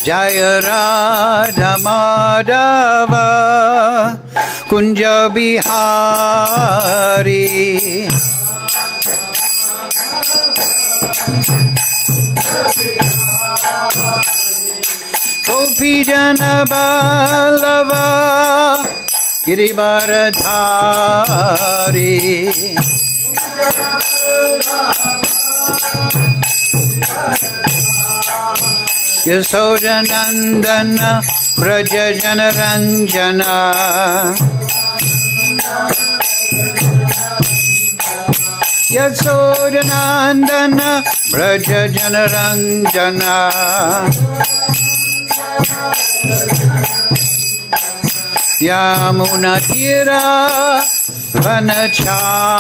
Jaya Radha Madhava Kunja Bihari Gopi Jana Ballava Girivaradhari Yasodanandana Braja Janaranjana Yasodanandana Braja Janaranjana Yamuna Tira Vanachari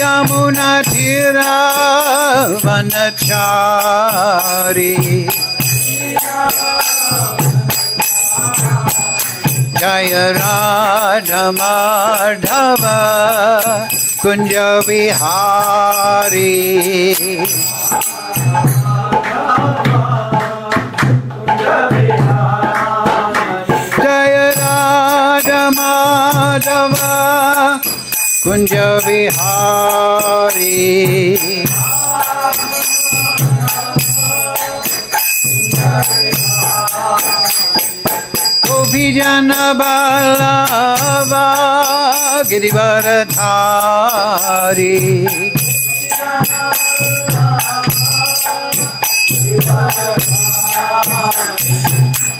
Yamuna Tira Vanachari Jaya Radha Madhava Kunja Vihari Jaya Radha Madhava Kunja Vihari Gopi Jana Ballava Girivaradhari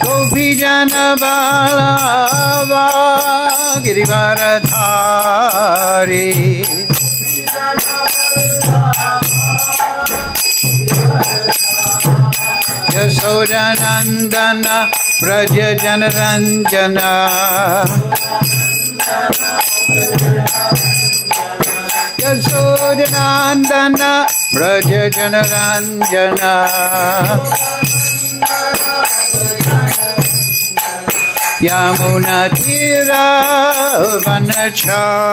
Gopi Jana Ballava Girivaradhari Yasodanandana Braja Janaranjana Yasodanandana Braja Janaranjana Yamuna Tira Vanachari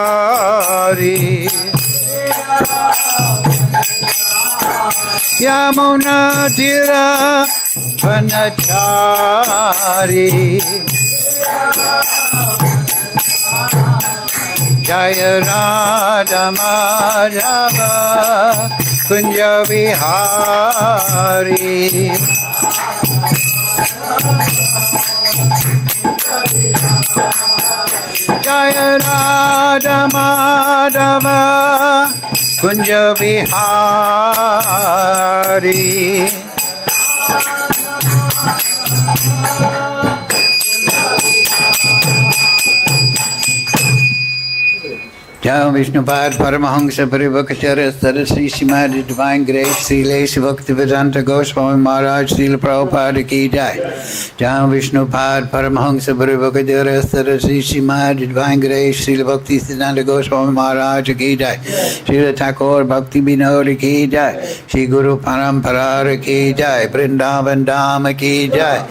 Yamuna Tira Vanachari Jaya Radha Madhava Kunja Vihari Jaya Radha Madhava Kunja Vihari Jai Vishnupad Paramahansa Parivakacharya Sarasvatī Srimad Divine Grace Sri Bhaktisiddhānta Gosvāmī Maharaj Srila Prabhupada Ki Jai Jai Vishnupad Paramahansa Parivakacharya Sarasvatī Srimad Divine Grace Sri Bhaktisiddhānta Gosvāmī Maharaj Ki Jai Srila Thakur Bhakti Vinod Ki Jai Shri Guru Parampara Ki Jai Vrindavan Dham Ki Jai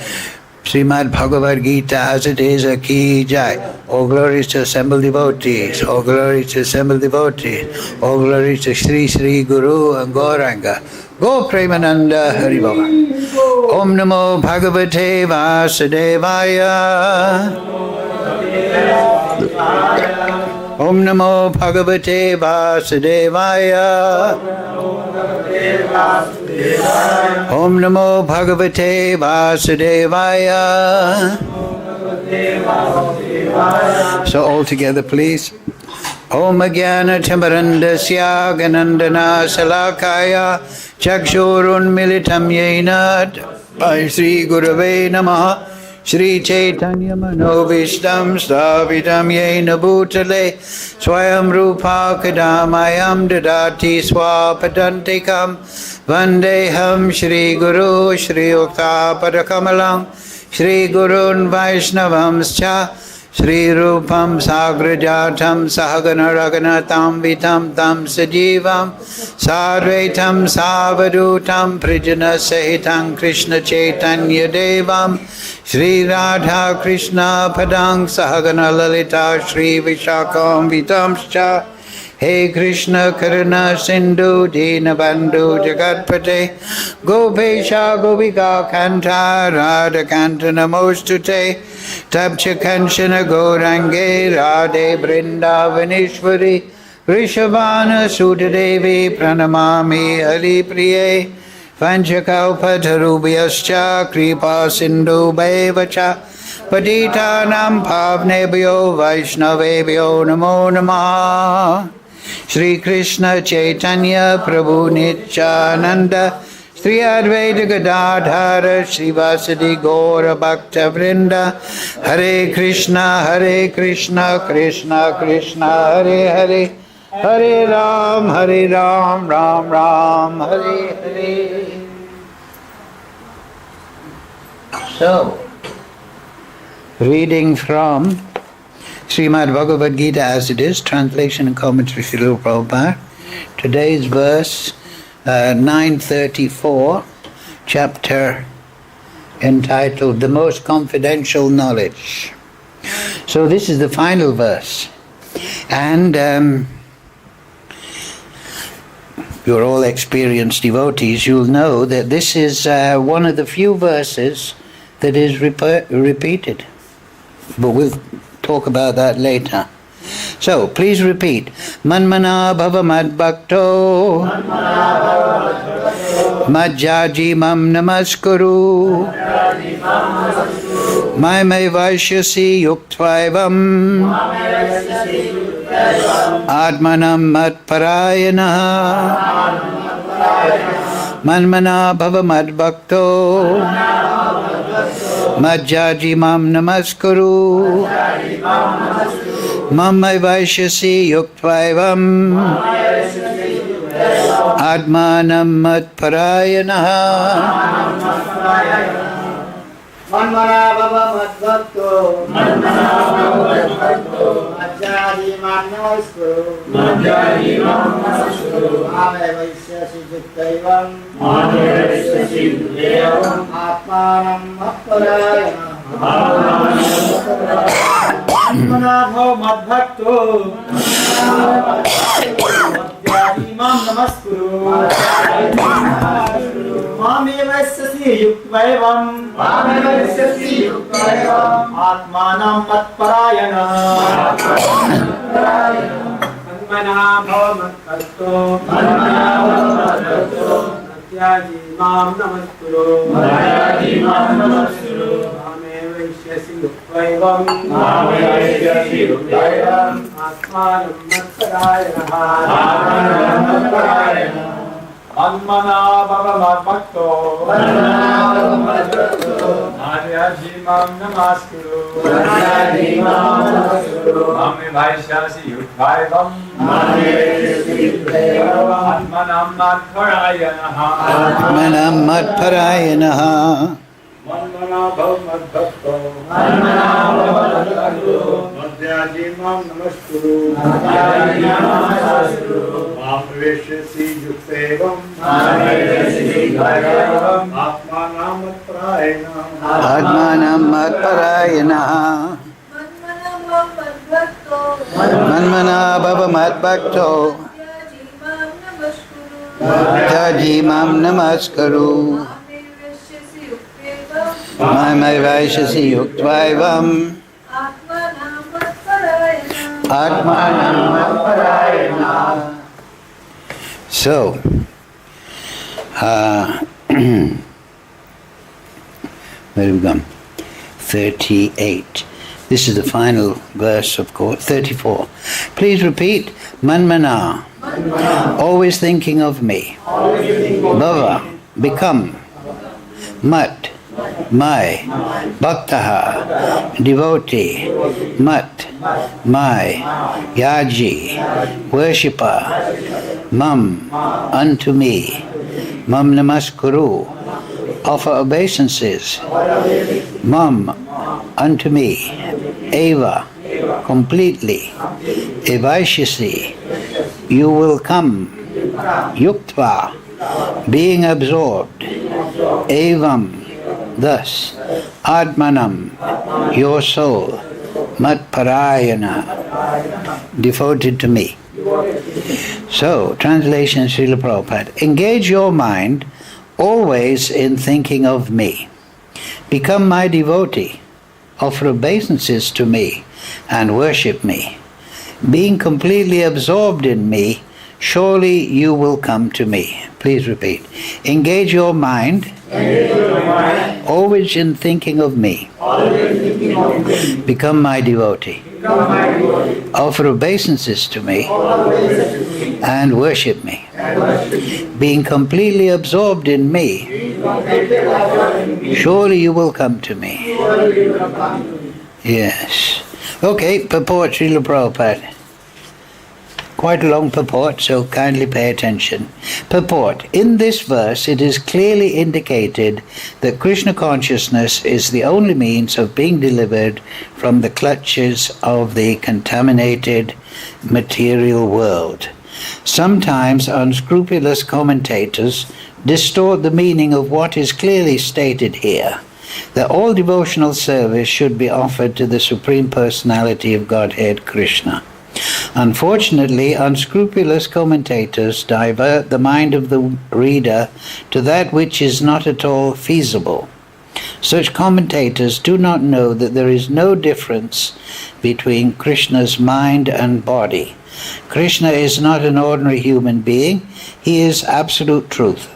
Srimad Bhagavad Gita as it is a Ki Jai. All glory to assembled devotees. All glory to assembled devotees. All glory to Sri Sri Guru and Gauranga. Go Premananda Hari Baba. Om Namo Bhagavate Vasudevaya. Om Namo Bhagavate Vasudevaya. Om Namo Bhagavate Vasudevaya. So all together please. Om Jnana Timirandasya Ganandana Salakaya Chakshurun Militam Yena By Sri Gurave Namaha Shri Caitanya Manovishtam Stavitam Yena Bhutale Swayam Rupa Kadamayam Dadati Swapadantikam Vandeham Shri Guru Shri Yuktvā Padakamalam Shri Gurun Vaishnavamscha Sri Rupam Sagrajatam Sahagana Raganatam Vitam Tam Sajivam Sadvaitam Savadutam Prijana Sahitam Kṛṣṇa Caitanya Devam Sri Radha Kṛṣṇa Padang Sahagana Lalita Sri Vishakam Vitamscha He Kṛṣṇa Karuna Sindhu Dīnabandhu Jagatpate Gopesha Gopika Kanta Radha Kanta Namostute Tapcha Kanchana Gaurange Radhe Vrindavaneshwari Vrishabhana Sudadevi Pranamami Hari Priye Panchakalpatarubhyascha Kripa Sindhu Bhaivacha Patitanam Pavnebhyo Vaishnavebhyo Namo Namah Shri Kṛṣṇa Caitanya Prabhu Nityananda Sri Advaita Gadadhara Srivasadi Gaura Bhakta Vrinda Hare Kṛṣṇa Krishna Krishna Hare Hare Hare Ram Ram Ram Hare Hare. So, reading from Srimad Bhagavad Gita as it is, translation and commentary Srila Prabhupada. Today's verse 934, chapter entitled The Most Confidential Knowledge. So this is the final verse. And you're all experienced devotees, you'll know that this is one of the few verses that is repeated. But we'll talk about that later. So, please repeat. Man-manā bhava mad-bhakto mad-yājī mam namaskuru evaiṣyasi yuktvaivam ātmānam mad-parāyaṇaḥ man-manā bhava mad-bhakto mad-yājī mam namaskuru evaiṣyasi yuktvaivam ātmānam mat-parāyaṇaḥ man-manā bhava mad-bhakto mad-yājī mam namaskuru evaiṣyasi yuktvaivam ātmānam mat-parāyaṇaḥ man-manā bhava mad-bhakto mad-yājī mam namaskuru evaiṣyasi yuktvaivam ātmānam mat-parāyaṇaḥ man-manā bhava mad-bhakto mad-yājī mam namaskuru evaiṣyasi yuktvaivam ātmānam mat-parāyaṇaḥ man-manā bhava mad-bhakto mad-yājī mam namaskuru evaiṣyasi yuktvaivam ātmānam mat-parāyaṇaḥ man-manā bhava mad-bhakto mad-yājī mam namaskuru evaiṣyasi yuktvaivam ātmānam mat-parāyaṇaḥ man-manā bhava mad-bhakto mad-yājī mam namaskuru evaiṣyasi yuktvaivam ātmānam mat-parāyaṇaḥ. So, where have we gone? 38. This is the final verse, of course. 34. Please repeat. Man-manā, always thinking of me. Bhava, become. Mat, my. Bhaktaḥ, devotee. Mat, my. Yājī, worshipper. Mam, unto me. Mam namaskuru, offer obeisances. Mam, unto me. eva, completely, evaiṣyasi, you will come, yuktvā, being absorbed, evam, thus, ātmānam, your soul, mad-parāyaṇaḥ, devoted to me. So, translation Srila Prabhupada, engage your mind always in thinking of me. Become my devotee, offer obeisances to me, and worship me. Being completely absorbed in me, surely you will come to me. Please repeat. Engage your mind, always in thinking of me. Become my devotee. Offer obeisances to me and worship me. Being completely absorbed in me, surely you will come to me. Yes. Okay, purport Srila Prabhupada. Quite a long purport, so kindly pay attention. Purport. In this verse, it is clearly indicated that Krishna consciousness is the only means of being delivered from the clutches of the contaminated material world. Sometimes unscrupulous commentators distort the meaning of what is clearly stated here, that all devotional service should be offered to the Supreme Personality of Godhead, Kṛṣṇa. Unfortunately, unscrupulous commentators divert the mind of the reader to that which is not at all feasible. Such commentators do not know that there is no difference between Krishna's mind and body. Krishna is not an ordinary human being. He is absolute truth.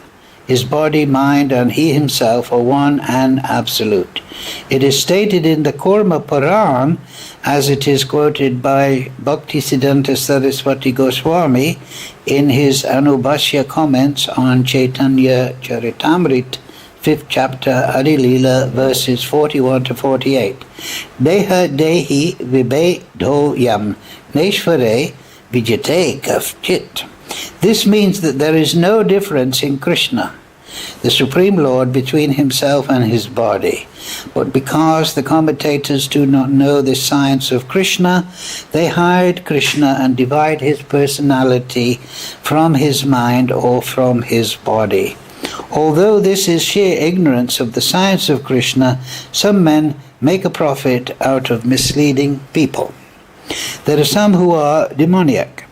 His body, mind, and he himself are one and absolute. It is stated in the Kūrma Purāṇa, as it is quoted by Bhaktisiddhānta Sarasvatī Gosvāmī in his Anubhashya comments on Caitanya-caritāmṛta, 5th chapter, Ādi-līlā, verses 41 to 48. Deha-dehi-vibhedo yam neshvare vijate kafchit. This means that there is no difference in Kṛṣṇa, the Supreme Lord, between himself and his body. But because the commentators do not know the science of Kṛṣṇa, they hide Kṛṣṇa and divide his personality from his mind or from his body. Although this is sheer ignorance of the science of Kṛṣṇa, some men make a profit out of misleading people. There are some who are demoniac.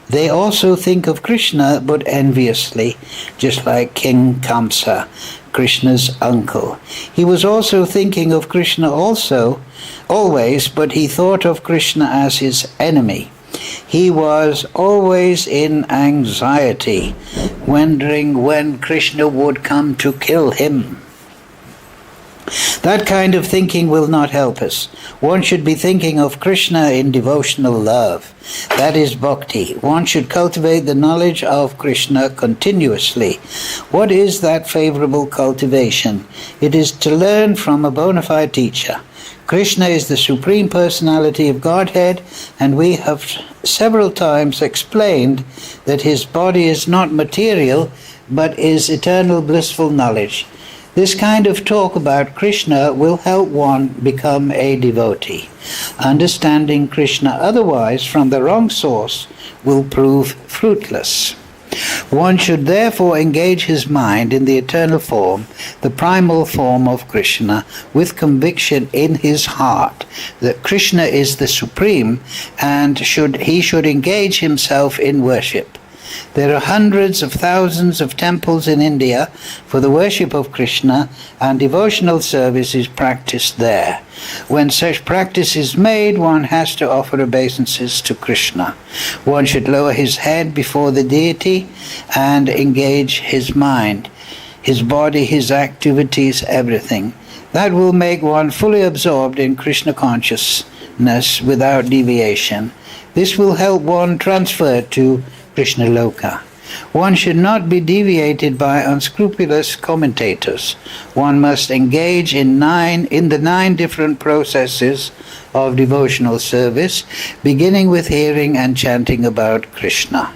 They also think of Kṛṣṇa but enviously, just like King Kamsa, Krishna's uncle. He was also thinking of Kṛṣṇa always, but he thought of Kṛṣṇa as his enemy. He was always in anxiety, wondering when Kṛṣṇa would come to kill him. That kind of thinking will not help us. One should be thinking of Kṛṣṇa in devotional love. That is bhakti. One should cultivate the knowledge of Kṛṣṇa continuously. What is that favorable cultivation? It is to learn from a bona fide teacher. Kṛṣṇa is the Supreme Personality of Godhead, and we have several times explained that his body is not material, but is eternal blissful knowledge. This kind of talk about Kṛṣṇa will help one become a devotee. Understanding Kṛṣṇa otherwise from the wrong source will prove fruitless. One should therefore engage his mind in the eternal form, the primal form of Kṛṣṇa, with conviction in his heart that Kṛṣṇa is the Supreme, and he should engage himself in worship. There are hundreds of thousands of temples in India for the worship of Kṛṣṇa, and devotional service is practiced there. When such practice is made, one has to offer obeisances to Kṛṣṇa. One should lower his head before the deity and engage his mind, his body, his activities, everything. That will make one fully absorbed in Kṛṣṇa consciousness without deviation. This will help one transfer to Krishna Loka. One should not be deviated by unscrupulous commentators. One must engage in the 9 different processes of devotional service, beginning with hearing and chanting about Kṛṣṇa.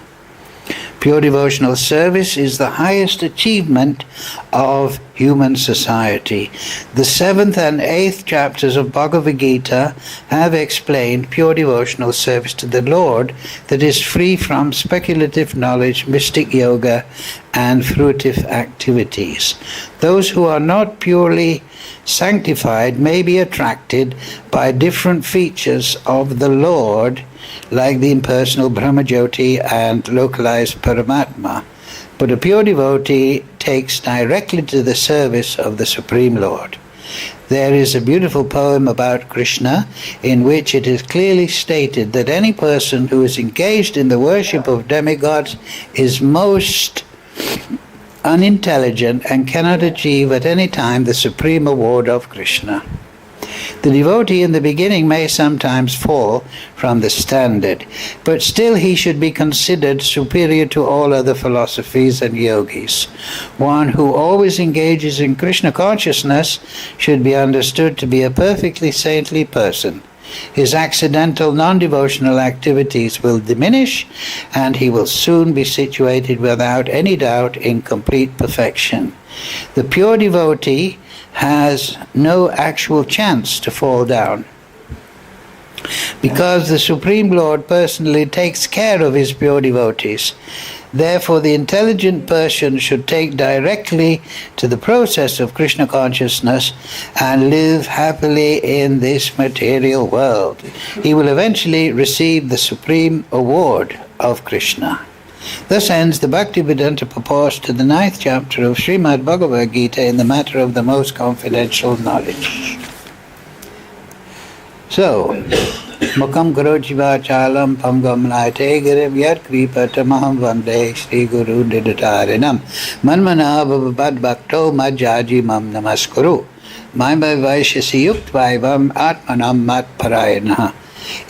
Pure devotional service is the highest achievement of human society. The 7th and 8th chapters of Bhagavad Gita have explained pure devotional service to the Lord that is free from speculative knowledge, mystic yoga, and fruitive activities. Those who are not purely sanctified may be attracted by different features of the Lord, like the impersonal Brahmajyoti and localized Paramatma. But a pure devotee takes directly to the service of the Supreme Lord. There is a beautiful poem about Kṛṣṇa in which it is clearly stated that any person who is engaged in the worship of demigods is most unintelligent and cannot achieve at any time the supreme award of Kṛṣṇa. The devotee in the beginning may sometimes fall from the standard, but still he should be considered superior to all other philosophies and yogis. One who always engages in Kṛṣṇa consciousness should be understood to be a perfectly saintly person. His accidental non-devotional activities will diminish, and he will soon be situated without any doubt in complete perfection. The pure devotee has no actual chance to fall down, because the Supreme Lord personally takes care of his pure devotees. Therefore, the intelligent person should take directly to the process of Kṛṣṇa consciousness and live happily in this material world. He will eventually receive the supreme award of Kṛṣṇa. Thus ends the Bhaktisiddhānta purport to the 9th chapter of Srimad Bhagavad Gita in the matter of the most confidential knowledge. So, Mukam karochi vachalam pangam laite girim yat kripatamaham vande Shri Guru Nidatarinam man-manā mad-bhakto mad-yājī mam namaskuru evaiṣyasi yuktvaivam ātmānam mat-parāyaṇaḥ.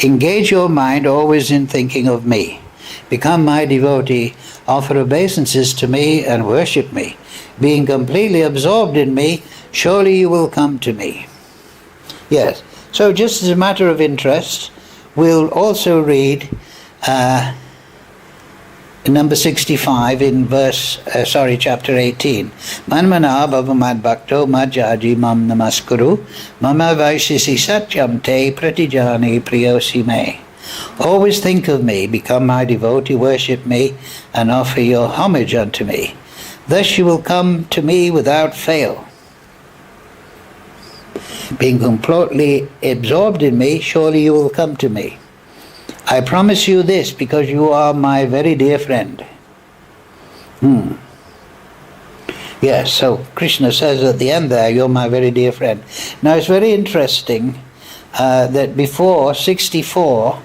Engage your mind always in thinking of me. Become my devotee, offer obeisances to me and worship me. Being completely absorbed in me, surely you will come to me. Yes, so just as a matter of interest, we'll also read number 65 in chapter 18. Man-manā bhava mad-bhakto mad-yājī mam namaskuru evaiṣyasi satyam te pratijani priyosi me. Always think of me, become my devotee, worship me, and offer your homage unto me. Thus you will come to me without fail. Being completely absorbed in me, surely you will come to me. I promise you this because you are my very dear friend. Yes, so Kṛṣṇa says at the end there, you're my very dear friend. Now it's very interesting that before 64,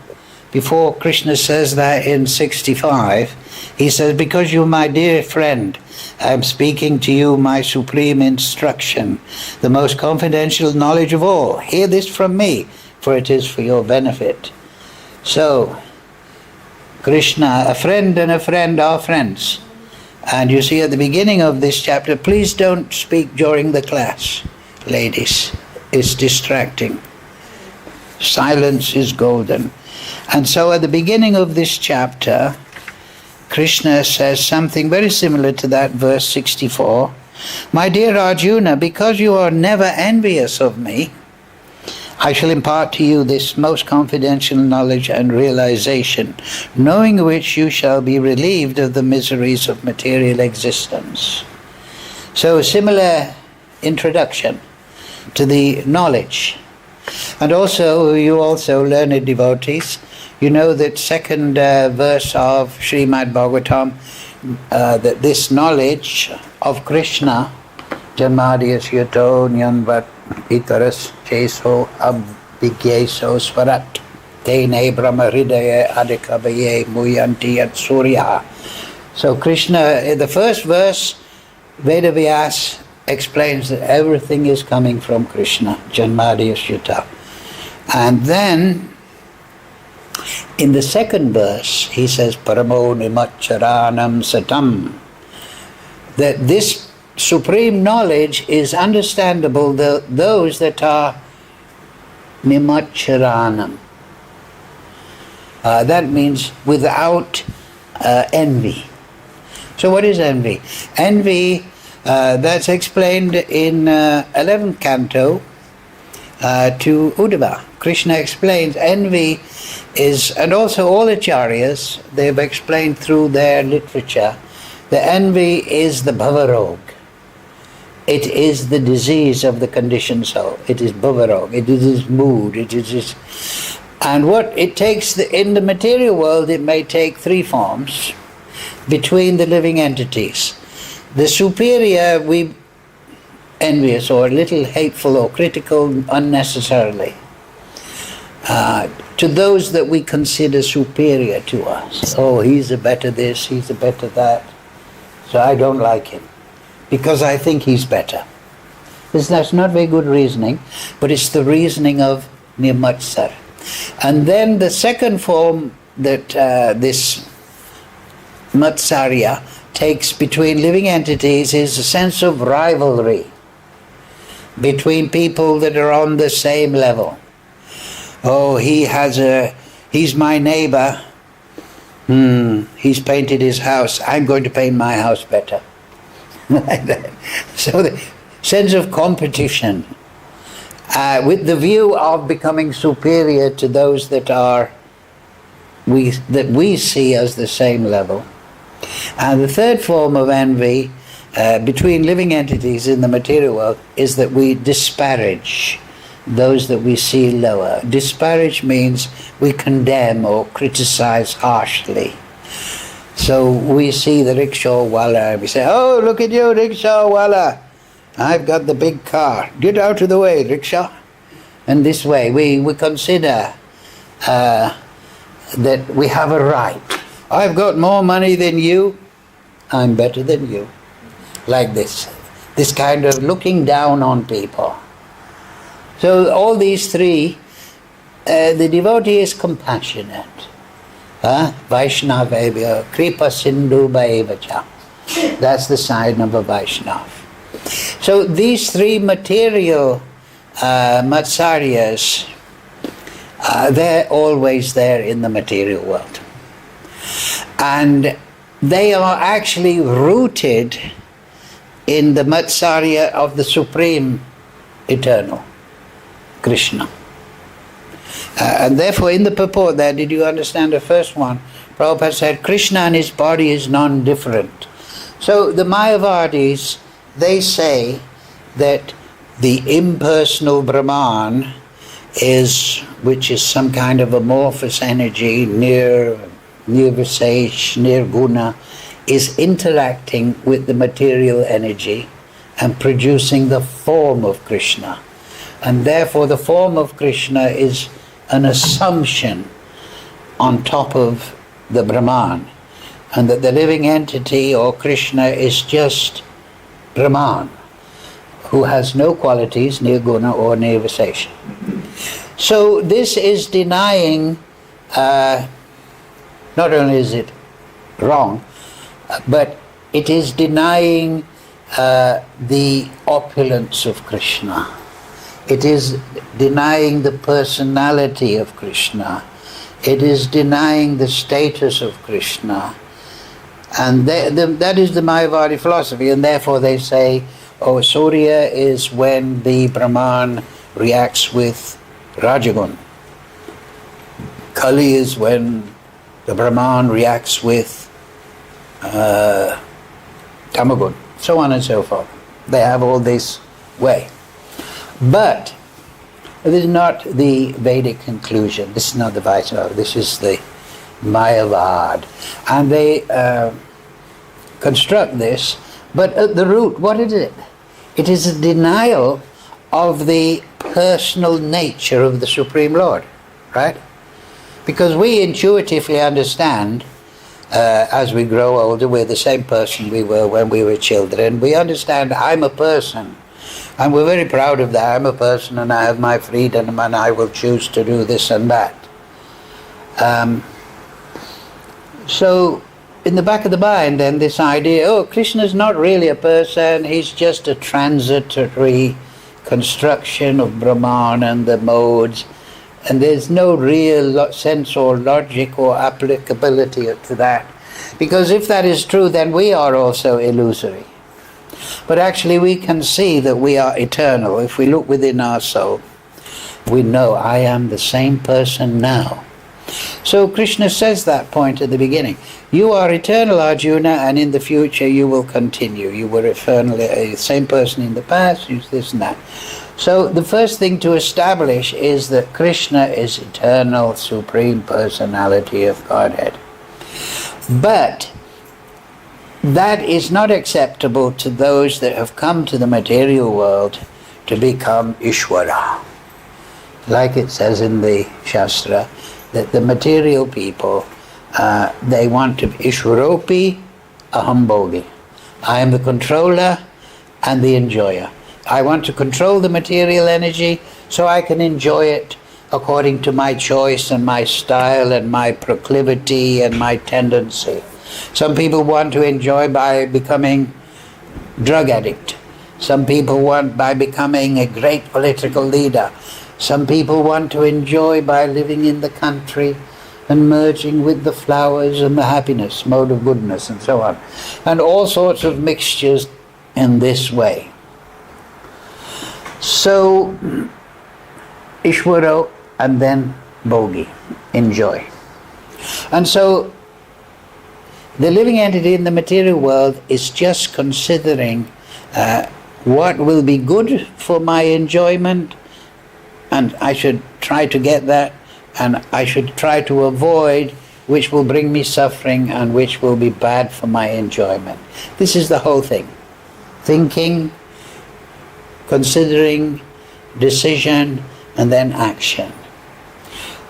before Kṛṣṇa says that in 65, he says, because you're my dear friend, I'm speaking to you my supreme instruction, the most confidential knowledge of all. Hear this from me, for it is for your benefit. So, Kṛṣṇa, a friend and a friend are friends. And you see at the beginning of this chapter, please don't speak during the class, ladies. It's distracting. Silence is golden. And so at the beginning of this chapter, Kṛṣṇa says something very similar to that verse 64. My dear Arjuna, because you are never envious of me, I shall impart to you this most confidential knowledge and realization, knowing which you shall be relieved of the miseries of material existence. So a similar introduction to the knowledge. And also, you also learned devotees, you know that second verse of Srimad Bhagavatam, that this knowledge of Kṛṣṇa, Janmadhyas yato nyanvat itaras cheso abhigyeso swarat tene brahma hridaya adhikavaye muyanti yat surya. So Kṛṣṇa, in the first verse, Vedavyas explains that everything is coming from Kṛṣṇa, Janmadhyas yato. And then, in the second verse, he says, Paramo nimaccharanam satam, that this supreme knowledge is understandable those that are nimaccharanam. That means without envy. So what is envy? Envy That's explained in 11th canto to Uddhava. Kṛṣṇa explains envy is, and also all acharyas, they've explained through their literature, the envy is the bhava rog. It is the disease of the conditioned soul. It is bhava rog. It is his mood. It is his... And what it takes, in the material world, it may take three forms between the living entities. The superior, we envious or a little hateful or critical unnecessarily to those that we consider superior to us. Oh, he's a better this, he's a better that, so I don't like him because I think he's better. That's not very good reasoning, but it's the reasoning of nirmatsar. And then the second form that this matsarya takes between living entities is a sense of rivalry between people that are on the same level. Oh, he's my neighbor. He's painted his house. I'm going to paint my house better. Like that. So the sense of competition with the view of becoming superior to those that we see as the same level. And the third form of envy between living entities in the material world is that we disparage those that we see lower. Disparage means we condemn or criticize harshly. So we see the rickshaw wala, we say, oh, look at you, rickshaw wala. I've got the big car. Get out of the way, rickshaw. And this way we consider that we have a right. I've got more money than you. I'm better than you. Like this kind of looking down on people. So all these three, the devotee is compassionate. Vaishnava, Kripa Sindhu Bhaevacha. That's the sign of a Vaishnava. So these three material matsaryas, they're always there in the material world. And they are actually rooted in the matsarya of the Supreme Eternal, Kṛṣṇa. And therefore in the purport there, did you understand the first one? Prabhupada said, Kṛṣṇa and his body is non-different. So the Mayavadis, they say that the impersonal Brahman is, which is some kind of amorphous energy, nirvisesh, nirguna, is interacting with the material energy and producing the form of Kṛṣṇa. And therefore the form of Kṛṣṇa is an assumption on top of the Brahman, and that the living entity or Kṛṣṇa is just Brahman, who has no qualities, nirguna or nirvisesh. So this is denying, not only is it wrong, but it is denying the opulence of Kṛṣṇa. It is denying the personality of Kṛṣṇa. It is denying the status of Kṛṣṇa. And that is the Mayavadi philosophy, and therefore they say, oh, Surya is when the Brahman reacts with Rajagun. Kali is when the Brahman reacts with Tamagun, so on and so forth. They have all this way. But this is not the Vedic conclusion. This is not the Vaishnava. This is the Mayavad. And they construct this. But at the root, what is it? It is a denial of the personal nature of the Supreme Lord. Right? Because we intuitively understand, as we grow older, we're the same person we were when we were children. We understand I'm a person. And we're very proud of that. I'm a person and I have my freedom and I will choose to do this and that. So in the back of the mind then this idea, oh, Kṛṣṇa is not really a person, he's just a transitory construction of Brahman and the modes, and there's no real sense or logic or applicability to that. Because if that is true, then we are also illusory. But actually we can see that we are eternal. If we look within our soul, we know I am the same person now. So Kṛṣṇa says that point at the beginning. You are eternal, Arjuna, and in the future you will continue. You were eternally the same person in the past, you this and that. So the first thing to establish is that Kṛṣṇa is eternal, Supreme Personality of Godhead. But that is not acceptable to those that have come to the material world to become Ishvara. Like it says in the Shastra, that the material people, they want to be Ishvaropi Ahambhogi. I am the controller and the enjoyer. I want to control the material energy so I can enjoy it according to my choice and my style and my proclivity and my tendency. Some people want to enjoy by becoming drug addict. Some people want by becoming a great political leader. Some people want to enjoy by living in the country and merging with the flowers and the happiness, mode of goodness, and so on. And all sorts of mixtures in this way. So, Ishvaro and then Bhogi, enjoy. And so, the living entity in the material world is just considering what will be good for my enjoyment, and I should try to get that, and I should try to avoid which will bring me suffering and which will be bad for my enjoyment. This is the whole thing. Thinking, considering, decision, and then action.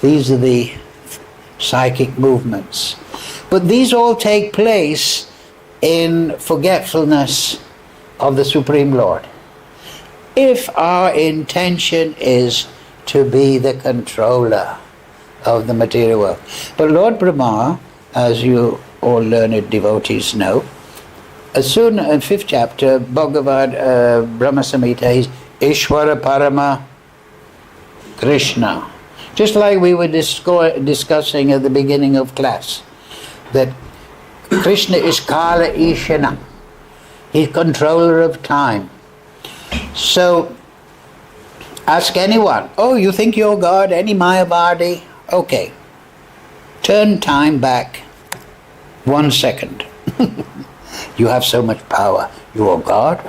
These are the psychic movements. But these all take place in forgetfulness of the Supreme Lord. If our intention is to be the controller of the material world. But Lord Brahma, as you all learned devotees know, as soon in 5th chapter, Bhagavad Brahma Samhita, he's Ishvara Parama Kṛṣṇa. Just like we were discussing at the beginning of class, that Kṛṣṇa is Kala Ishana. He's controller of time. So, ask anyone, oh, you think you're God, any Mayavadi? Okay. Turn time back 1 second. You have so much power. You are God?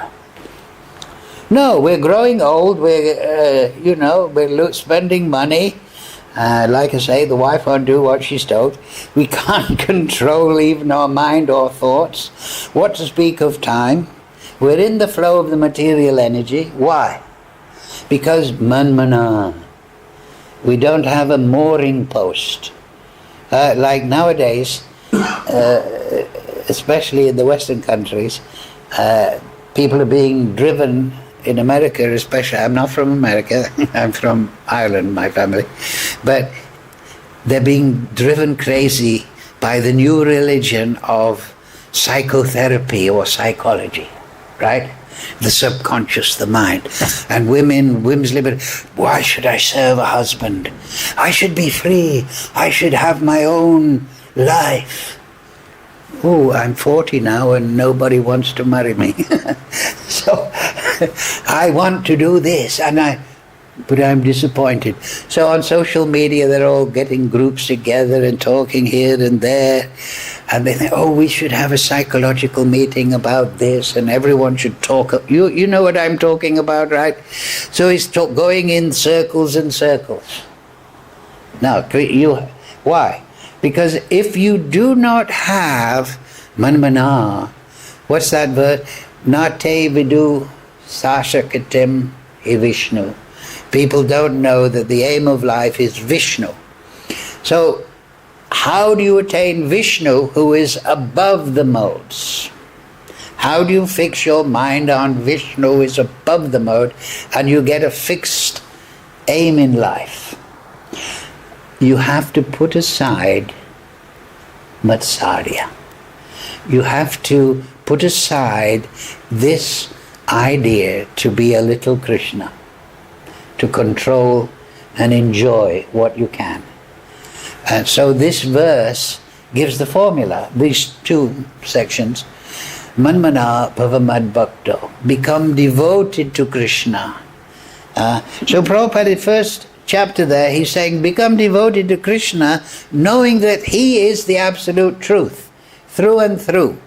No, we're growing old, we're spending money. Like I say, the wife won't do what she's told. We can't control even our mind or thoughts. What to speak of time? We're in the flow of the material energy. Why? Because man-manā. We don't have a mooring post. Like nowadays, especially in the Western countries, people are being driven, in America especially, I'm not from America, I'm from Ireland, my family, but they're being driven crazy by the new religion of psychotherapy or psychology, right? The subconscious, the mind. And women's liberty. Why should I serve a husband? I should be free. I should have my own life. Oh, I'm 40 now and nobody wants to marry me. So I want to do this, but I'm disappointed. So on social media they're all getting groups together and talking here and there, and they think, oh, we should have a psychological meeting about this and everyone should talk. You know what I'm talking about, right? So it's going in circles and circles. Now, why? Because if you do not have man-manā, what's that word? Nate vidu sāsakatim he Vishnu. People don't know that the aim of life is Vishnu. So, how do you attain Vishnu, who is above the modes? How do you fix your mind on Vishnu, who is above the mode, and you get a fixed aim in life? You have to put aside matsarya. You have to put aside this idea to be a little Kṛṣṇa, to control and enjoy what you can. And so this verse gives the formula, these two sections. man-manā bhava mad-bhakto. Become devoted to Kṛṣṇa. So Prabhupada, in the first chapter there, he's saying, become devoted to Kṛṣṇa, knowing that he is the absolute truth, through and through.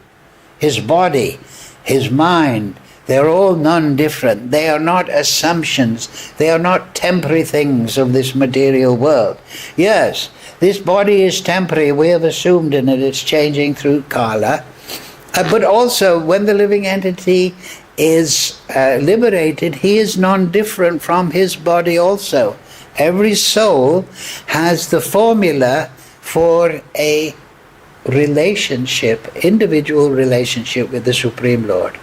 His body, his mind, they're all non-different. They are not assumptions. They are not temporary things of this material world. Yes, this body is temporary. We have assumed in it it's changing through Kala. But also, when the living entity is liberated, he is non-different from his body also. Every soul has the formula for a relationship, individual relationship with the Supreme Lord.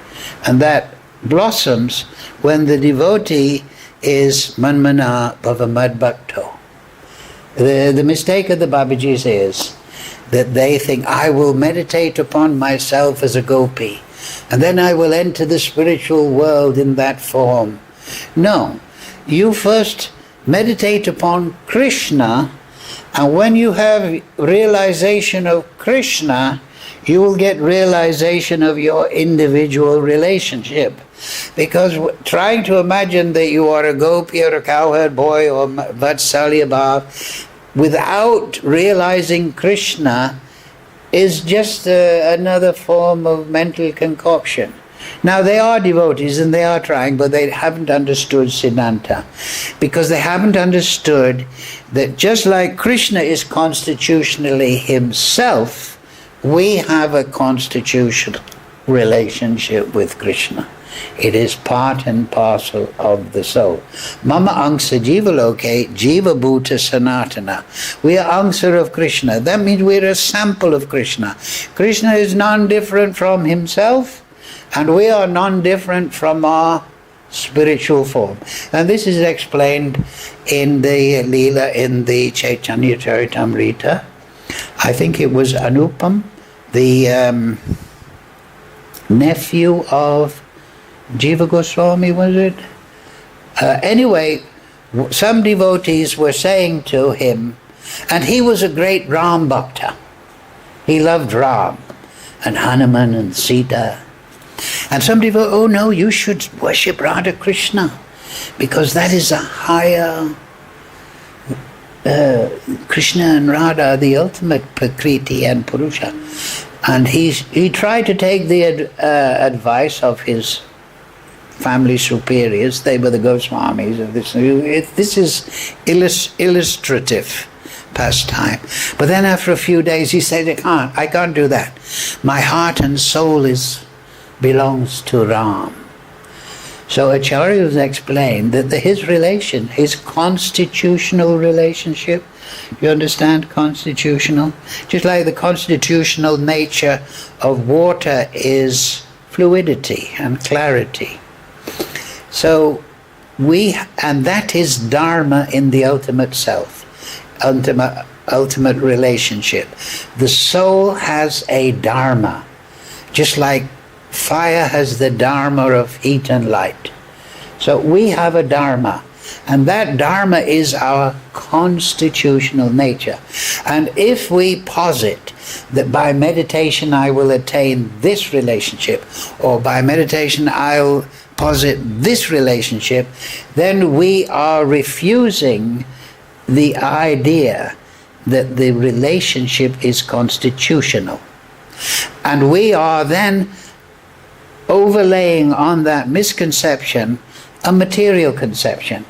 And that blossoms when the devotee is man-manā bhava mad-bhakto. The mistake of the Babajis is that they think, I will meditate upon myself as a gopi, and then I will enter the spiritual world in that form. No, you first meditate upon Kṛṣṇa, and when you have realization of Kṛṣṇa, you will get realization of your individual relationship. Because trying to imagine that you are a gopi or a cowherd boy or Vatsalya Bhav without realizing Kṛṣṇa is just another form of mental concoction. Now they are devotees and they are trying, but they haven't understood Siddhanta. Because they haven't understood that just like Kṛṣṇa is constitutionally himself, we have a constitutional relationship with Kṛṣṇa. It is part and parcel of the soul. Mama angsa jiva loke jiva bhuta sanatana. We are angsa of Kṛṣṇa. That means we are a sample of Kṛṣṇa. Kṛṣṇa is non-different from himself, and we are non-different from our spiritual form. And this is explained in the Ādi-līlā, in the Caitanya-caritāmṛta. I think it was Anupam, the nephew of Jiva Gosvāmī, was it? Anyway, some devotees were saying to him, and he was a great Ram Bhakta. He loved Ram and Hanuman and Sita. And some devotees, oh no, you should worship Radha Kṛṣṇa, because that is a higher... Kṛṣṇa and Radha are the ultimate Prakriti and Purusha. And he tried to take the advice of his family superiors. They were the Goswāmis of this. This is illustrative pastime. But then after a few days he said, I can't do that. My heart and soul belongs to Ram. So Acharyas explained that his constitutional relationship, you understand constitutional? Just like the constitutional nature of water is fluidity and clarity. So and that is dharma in the ultimate self, ultimate relationship. The soul has a dharma, just like fire has the dharma of heat and light. So we have a dharma, and that dharma is our constitutional nature. And if we posit that by meditation I will attain this relationship, or by meditation I'll posit this relationship, then we are refusing the idea that the relationship is constitutional. And we are then overlaying on that misconception a material conception,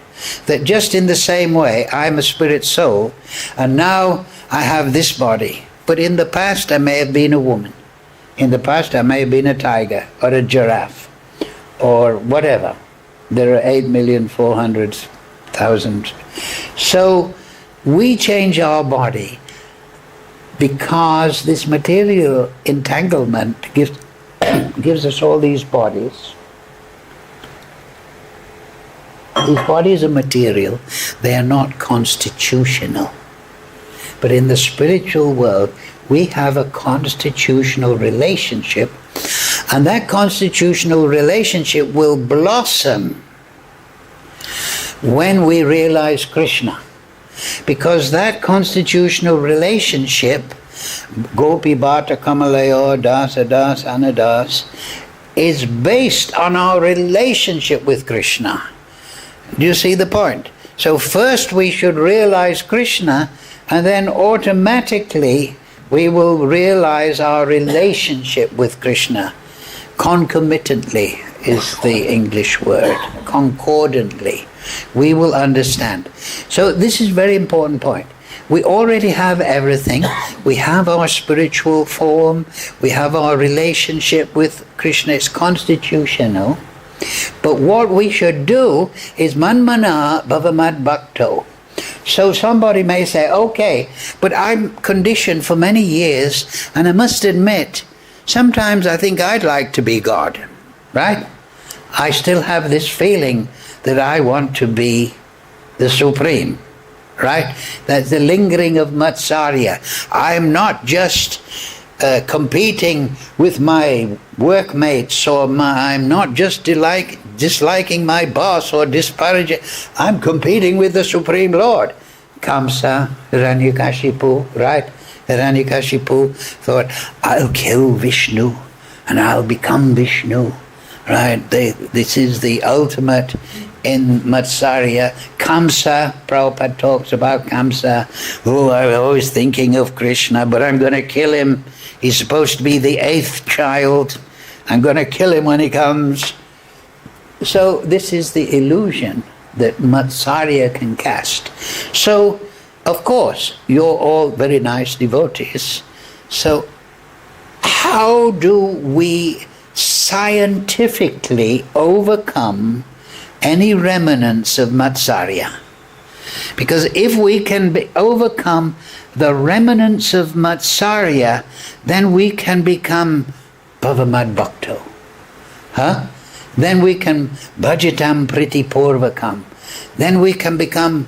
that just in the same way I'm a spirit soul and now I have this body, but in the past I may have been a woman, in the past I may have been a tiger or a giraffe or whatever. There are 8,400,000. So we change our body because this material entanglement gives us all these bodies. These bodies are material, they are not constitutional. But in the spiritual world, we have a constitutional relationship, and that constitutional relationship will blossom when we realize Kṛṣṇa. Because that constitutional relationship Gopi Bhata Kamalayo Dasa Das Anadas, is based on our relationship with Kṛṣṇa. Do you see the point? So first we should realize Kṛṣṇa, and then automatically we will realize our relationship with Kṛṣṇa. Concomitantly is the English word. Concordantly. We will understand. So this is a very important point. We already have everything. We have our spiritual form. We have our relationship with Kṛṣṇa. It's constitutional. But what we should do is man-manā bhava mad-bhakto. So somebody may say, okay, but I'm conditioned for many years, and I must admit, sometimes I think I'd like to be God, right? I still have this feeling that I want to be the Supreme, right? That's the lingering of Matsarya. I'm not just competing with my workmates, or I'm not just disliking my boss or disparaging. I'm competing with the Supreme Lord. Kamsa, Hiranyakashipu, right? Hiranyakashipu thought, I'll kill Vishnu and I'll become Vishnu, right? This is the ultimate in Matsarya. Kamsa, Prabhupada talks about Kamsa. Oh, I'm always thinking of Kṛṣṇa, but I'm going to kill him. He's supposed to be the 8th child. I'm going to kill him when he comes. So this is the illusion that Matsarya can cast. So, of course, you're all very nice devotees. So how do we scientifically overcome any remnants of Matsarya? Because if we can overcome the remnants of Matsarya, then we can become bhava mad-bhakto. Then we can bhajitam priti purvakam. Then we can become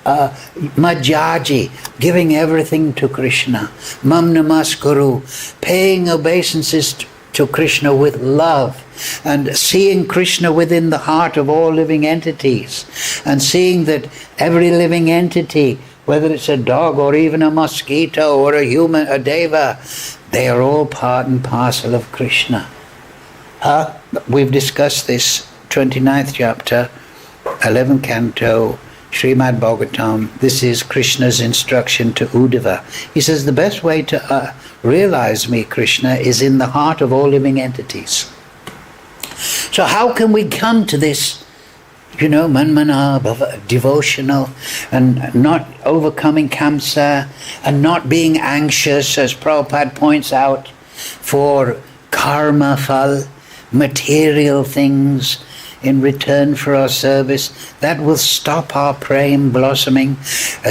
mad-yājī, giving everything to Kṛṣṇa. Namaskuru, paying obeisances to Kṛṣṇa with love, and seeing Kṛṣṇa within the heart of all living entities, and seeing that every living entity, whether it's a dog or even a mosquito or a human, a deva, they are all part and parcel of Kṛṣṇa. We've discussed this, 29th chapter, 11th canto, Srimad Bhagavatam. This is Kṛṣṇa's instruction to Uddhava. He says the best way to realize me, Kṛṣṇa, is in the heart of all living entities. So how can we come to this, man-manā, devotional, and not overcoming Kamsa, and not being anxious, as Prabhupada points out, for karma phal, material things in return for our service? That will stop our praying blossoming,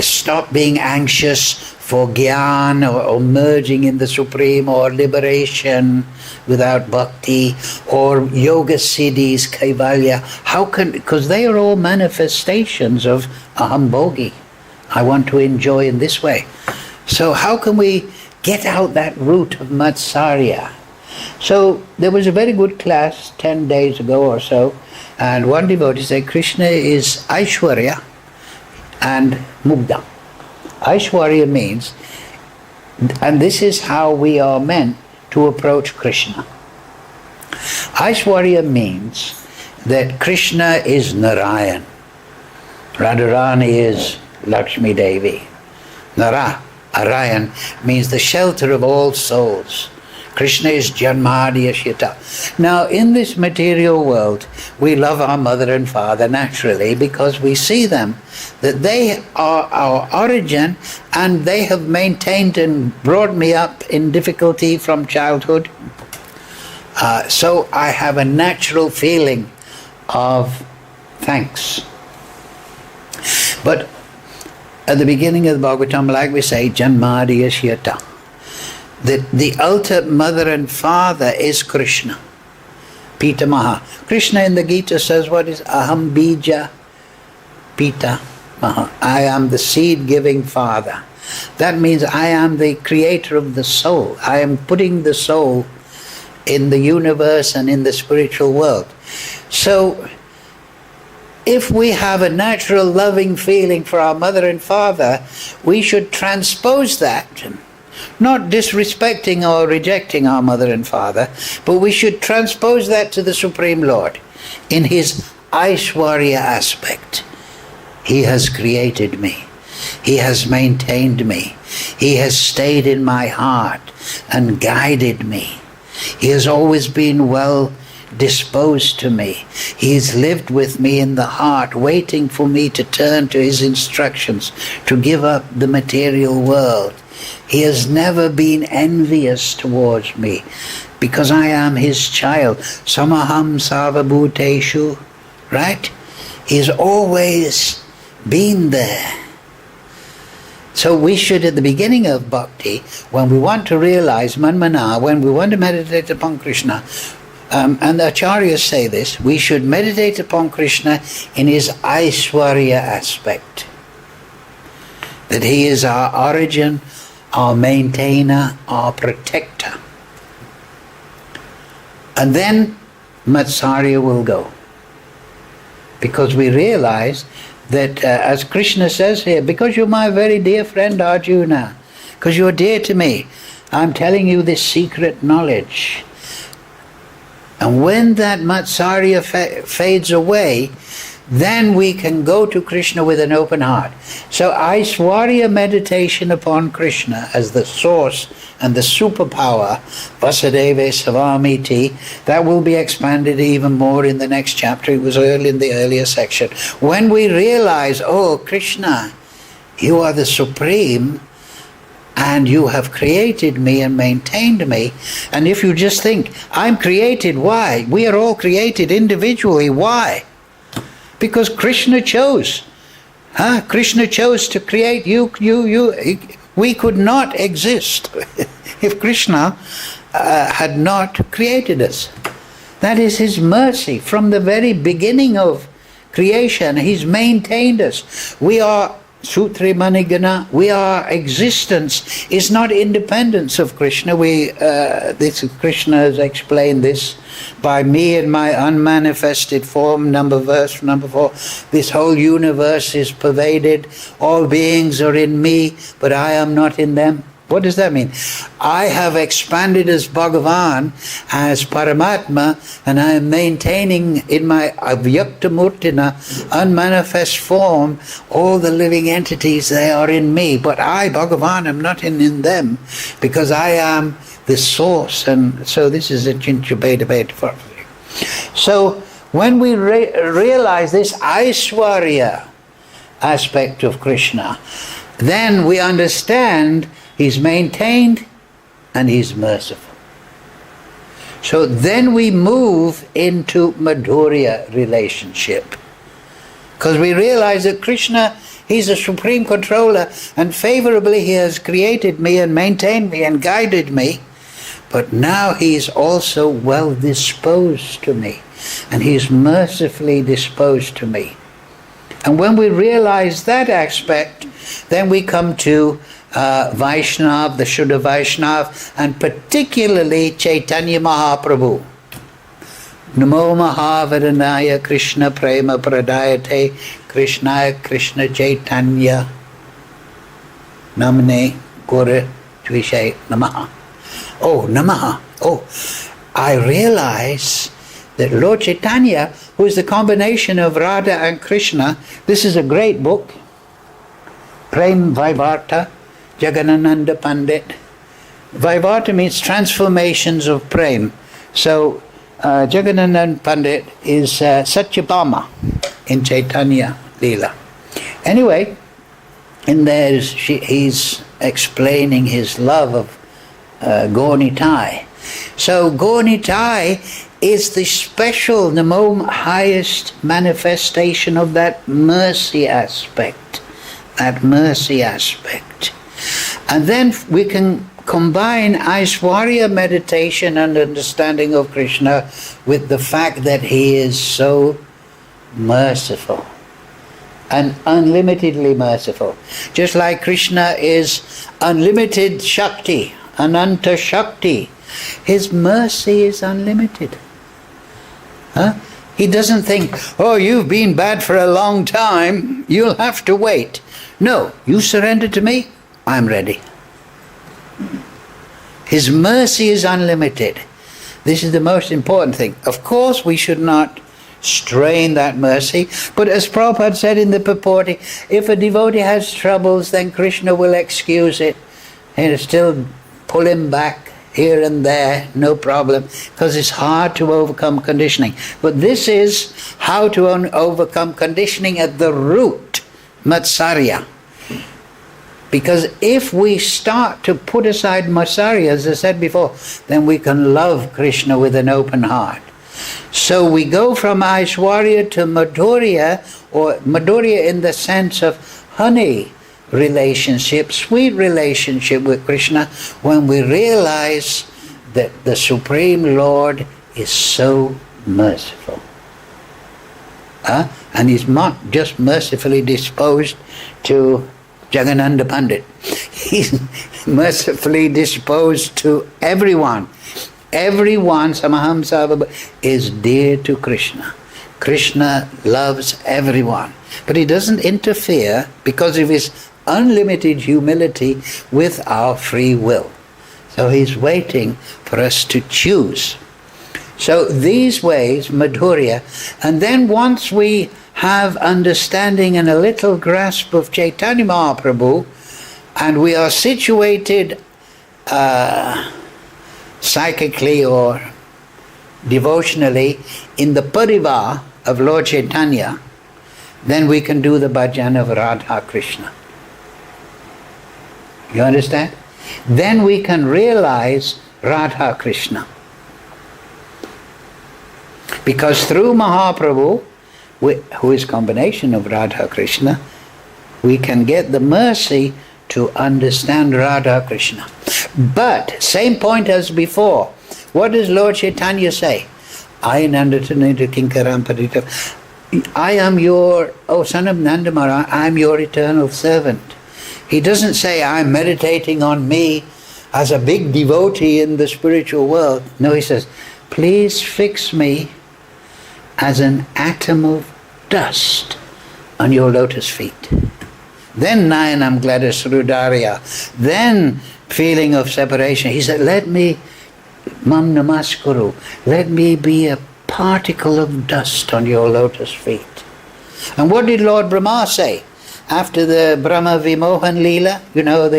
stop being anxious for gyan or merging in the Supreme, or liberation without bhakti, or yoga siddhis, kaivalya. Because they are all manifestations of aham bhogi. I want to enjoy in this way. So how can we get out that root of Matsarya? So there was a very good class 10 days ago or so, and one devotee said Kṛṣṇa is Aishwarya and Mugdha. Aishwarya means, and this is how we are meant to approach Kṛṣṇa. Aishwarya means that Kṛṣṇa is Narayan. Radharani is Lakshmi Devi. Narayan means the shelter of all souls. Kṛṣṇa is Janmadhyashyata. Now, in this material world, we love our mother and father naturally, because we see them, that they are our origin, and they have maintained and brought me up in difficulty from childhood. So I have a natural feeling of thanks. But at the beginning of the Bhagavatam, like we say, Janmadhyashyata. The ultimate mother and father is Kṛṣṇa, Pitamaha. Kṛṣṇa in the Gita says, what is aham bija Pitamaha? I am the seed-giving father. That means I am the creator of the soul. I am putting the soul in the universe and in the spiritual world. So if we have a natural loving feeling for our mother and father, we should transpose that Not disrespecting or rejecting our mother and father, but we should transpose that to the Supreme Lord in his Aishwarya aspect. He has created me. He has maintained me. He has stayed in my heart and guided me. He has always been well disposed to me. He has lived with me in the heart, waiting for me to turn to his instructions, to give up the material world. He has never been envious towards me, because I am his child. Samaham sarvabhuteshu, right? He's always been there. So we should, at the beginning of bhakti, when we want to realize man-manā, when we want to meditate upon Kṛṣṇa, and the acharyas say this, we should meditate upon Kṛṣṇa in his Aishwarya aspect. That he is our origin, our maintainer, our protector. And then Matsarya will go. Because we realize that, as Kṛṣṇa says here, because you're my very dear friend Arjuna, because you're dear to me, I'm telling you this secret knowledge. And when that Matsarya fades away, then we can go to Kṛṣṇa with an open heart. So Aishwarya meditation upon Kṛṣṇa as the source and the superpower, Vasudeva Savamiti, that will be expanded even more in the next chapter. It was early in the earlier section. When we realize, oh Kṛṣṇa, you are the Supreme, and you have created me and maintained me. And if you just think, I'm created, why? We are all created individually, why? Because Kṛṣṇa chose. Kṛṣṇa chose to create you. We could not exist if Kṛṣṇa had not created us. That is his mercy. From the very beginning of creation, he's maintained us. We are Sutri Manigana. Our existence is not independence of Kṛṣṇa. Kṛṣṇa has explained this. By me in my unmanifested form, verse number 4, this whole universe is pervaded. All beings are in me, but I am not in them. What does that mean? I have expanded as Bhagavan, as Paramatma, and I am maintaining in my avyaktamurtina, unmanifest form, all the living entities, they are in me. But I, Bhagavan, am not in them, because I am the source. And so this is a Chincha-bheda for you. So when we realize this Aishwarya aspect of Kṛṣṇa, then we understand he's maintained and he's merciful. So then we move into Madhurya relationship. Because we realize that Kṛṣṇa, he's a supreme controller, and favorably he has created me and maintained me and guided me. But now he is also well disposed to me, and he is mercifully disposed to me. And when we realize that aspect, then we come to Vaishnav, the Shuddha Vaishnav, and particularly Chaitanya Mahaprabhu. Namo Mahavadhanaya Krishna Prema Pradayate Krishnaya Krishna Chaitanya Namane Kuru Tvishay Namaha. Oh, Namaha. Oh, I realize that Lord Chaitanya, who is the combination of Radha and Krishna, this is a great book, Prem Vaivarta, Jagadananda Pandit. Vaivarta means transformations of Prem. So Jagadananda Pandit is Satyabhama in Caitanya-caritāmṛta. Anyway, in there he's explaining his love of Gaur-Nitāy. So Gaur-Nitāy is the special, the highest manifestation of that mercy aspect. That mercy aspect. And then we can combine Aishwarya meditation and understanding of Kṛṣṇa with the fact that he is so merciful and unlimitedly merciful. Just like Kṛṣṇa is unlimited Shakti, Ananta Shakti, his mercy is unlimited. He doesn't think, oh, you've been bad for a long time, you'll have to wait. No, you surrender to me, I'm ready. His mercy is unlimited. This is the most important thing. Of course, we should not strain that mercy, but as Prabhupada said in the Purport, if a devotee has troubles, then Kṛṣṇa will excuse it and still pull him back here and there, no problem, because it's hard to overcome conditioning. But this is how to overcome conditioning at the root, matsarya. Because if we start to put aside matsarya, as I said before, then we can love Kṛṣṇa with an open heart. So we go from aishwarya to madhurya, or madhurya in the sense of honey relationship, sweet relationship with Kṛṣṇa, when we realize that the Supreme Lord is so merciful. And He's not just mercifully disposed to Jagannanda Pandit. He's mercifully disposed to everyone. Everyone, Samahamsa, is dear to Kṛṣṇa. Kṛṣṇa loves everyone. But He doesn't interfere because of His unlimited humility with our free will. So He's waiting for us to choose. So these ways, madhurya, and then once we have understanding and a little grasp of Chaitanya Mahaprabhu, and we are situated psychically or devotionally in the parivar of Lord Chaitanya, then we can do the bhajan of Radha Kṛṣṇa. You understand? Then we can realize Radha Kṛṣṇa. Because through Mahaprabhu, who is combination of Radha Kṛṣṇa, we can get the mercy to understand Radha Kṛṣṇa. But, same point as before, what does Lord Chaitanya say? I am your, oh son of Nanda Maharaj, I am your eternal servant. He doesn't say, I'm meditating on me as a big devotee in the spiritual world. No, he says, please fix me as an atom of dust on your lotus feet. Then Nayanam Gladys Rudarya, then feeling of separation. He said, let me, namas-kuru, let me be a particle of dust on your lotus feet. And what did Lord Brahma say? After the Brahma Vimohan Leela, you know,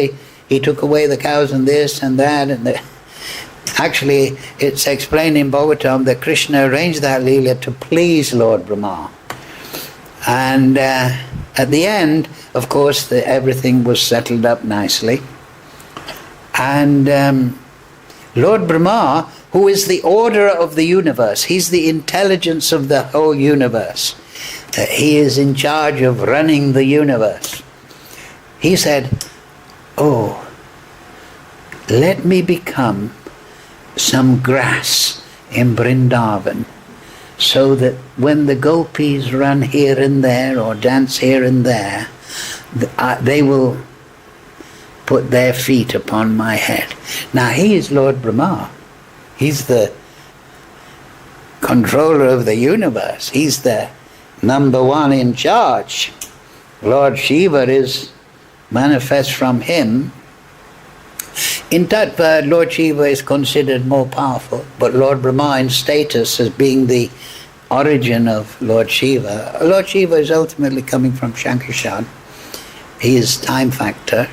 he took away the cows and this and that. Actually, it's explained in Bhagavatam that Kṛṣṇa arranged that Leela to please Lord Brahma. And at the end, of course, everything was settled up nicely. And Lord Brahma, who is the order of the universe, he's the intelligence of the whole universe. He is in charge of running the universe. He said, oh, let me become some grass in Vrindavan, so that when the gopis run here and there or dance here and there, they will put their feet upon my head. Now he is Lord Brahma. He's the controller of the universe. He's the number one in charge. Lord Shiva is manifest from him. In Tattva, Lord Shiva is considered more powerful, but Lord Brahma in status as being the origin of Lord Shiva. Lord Shiva is ultimately coming from Shankarshan. He is time factor.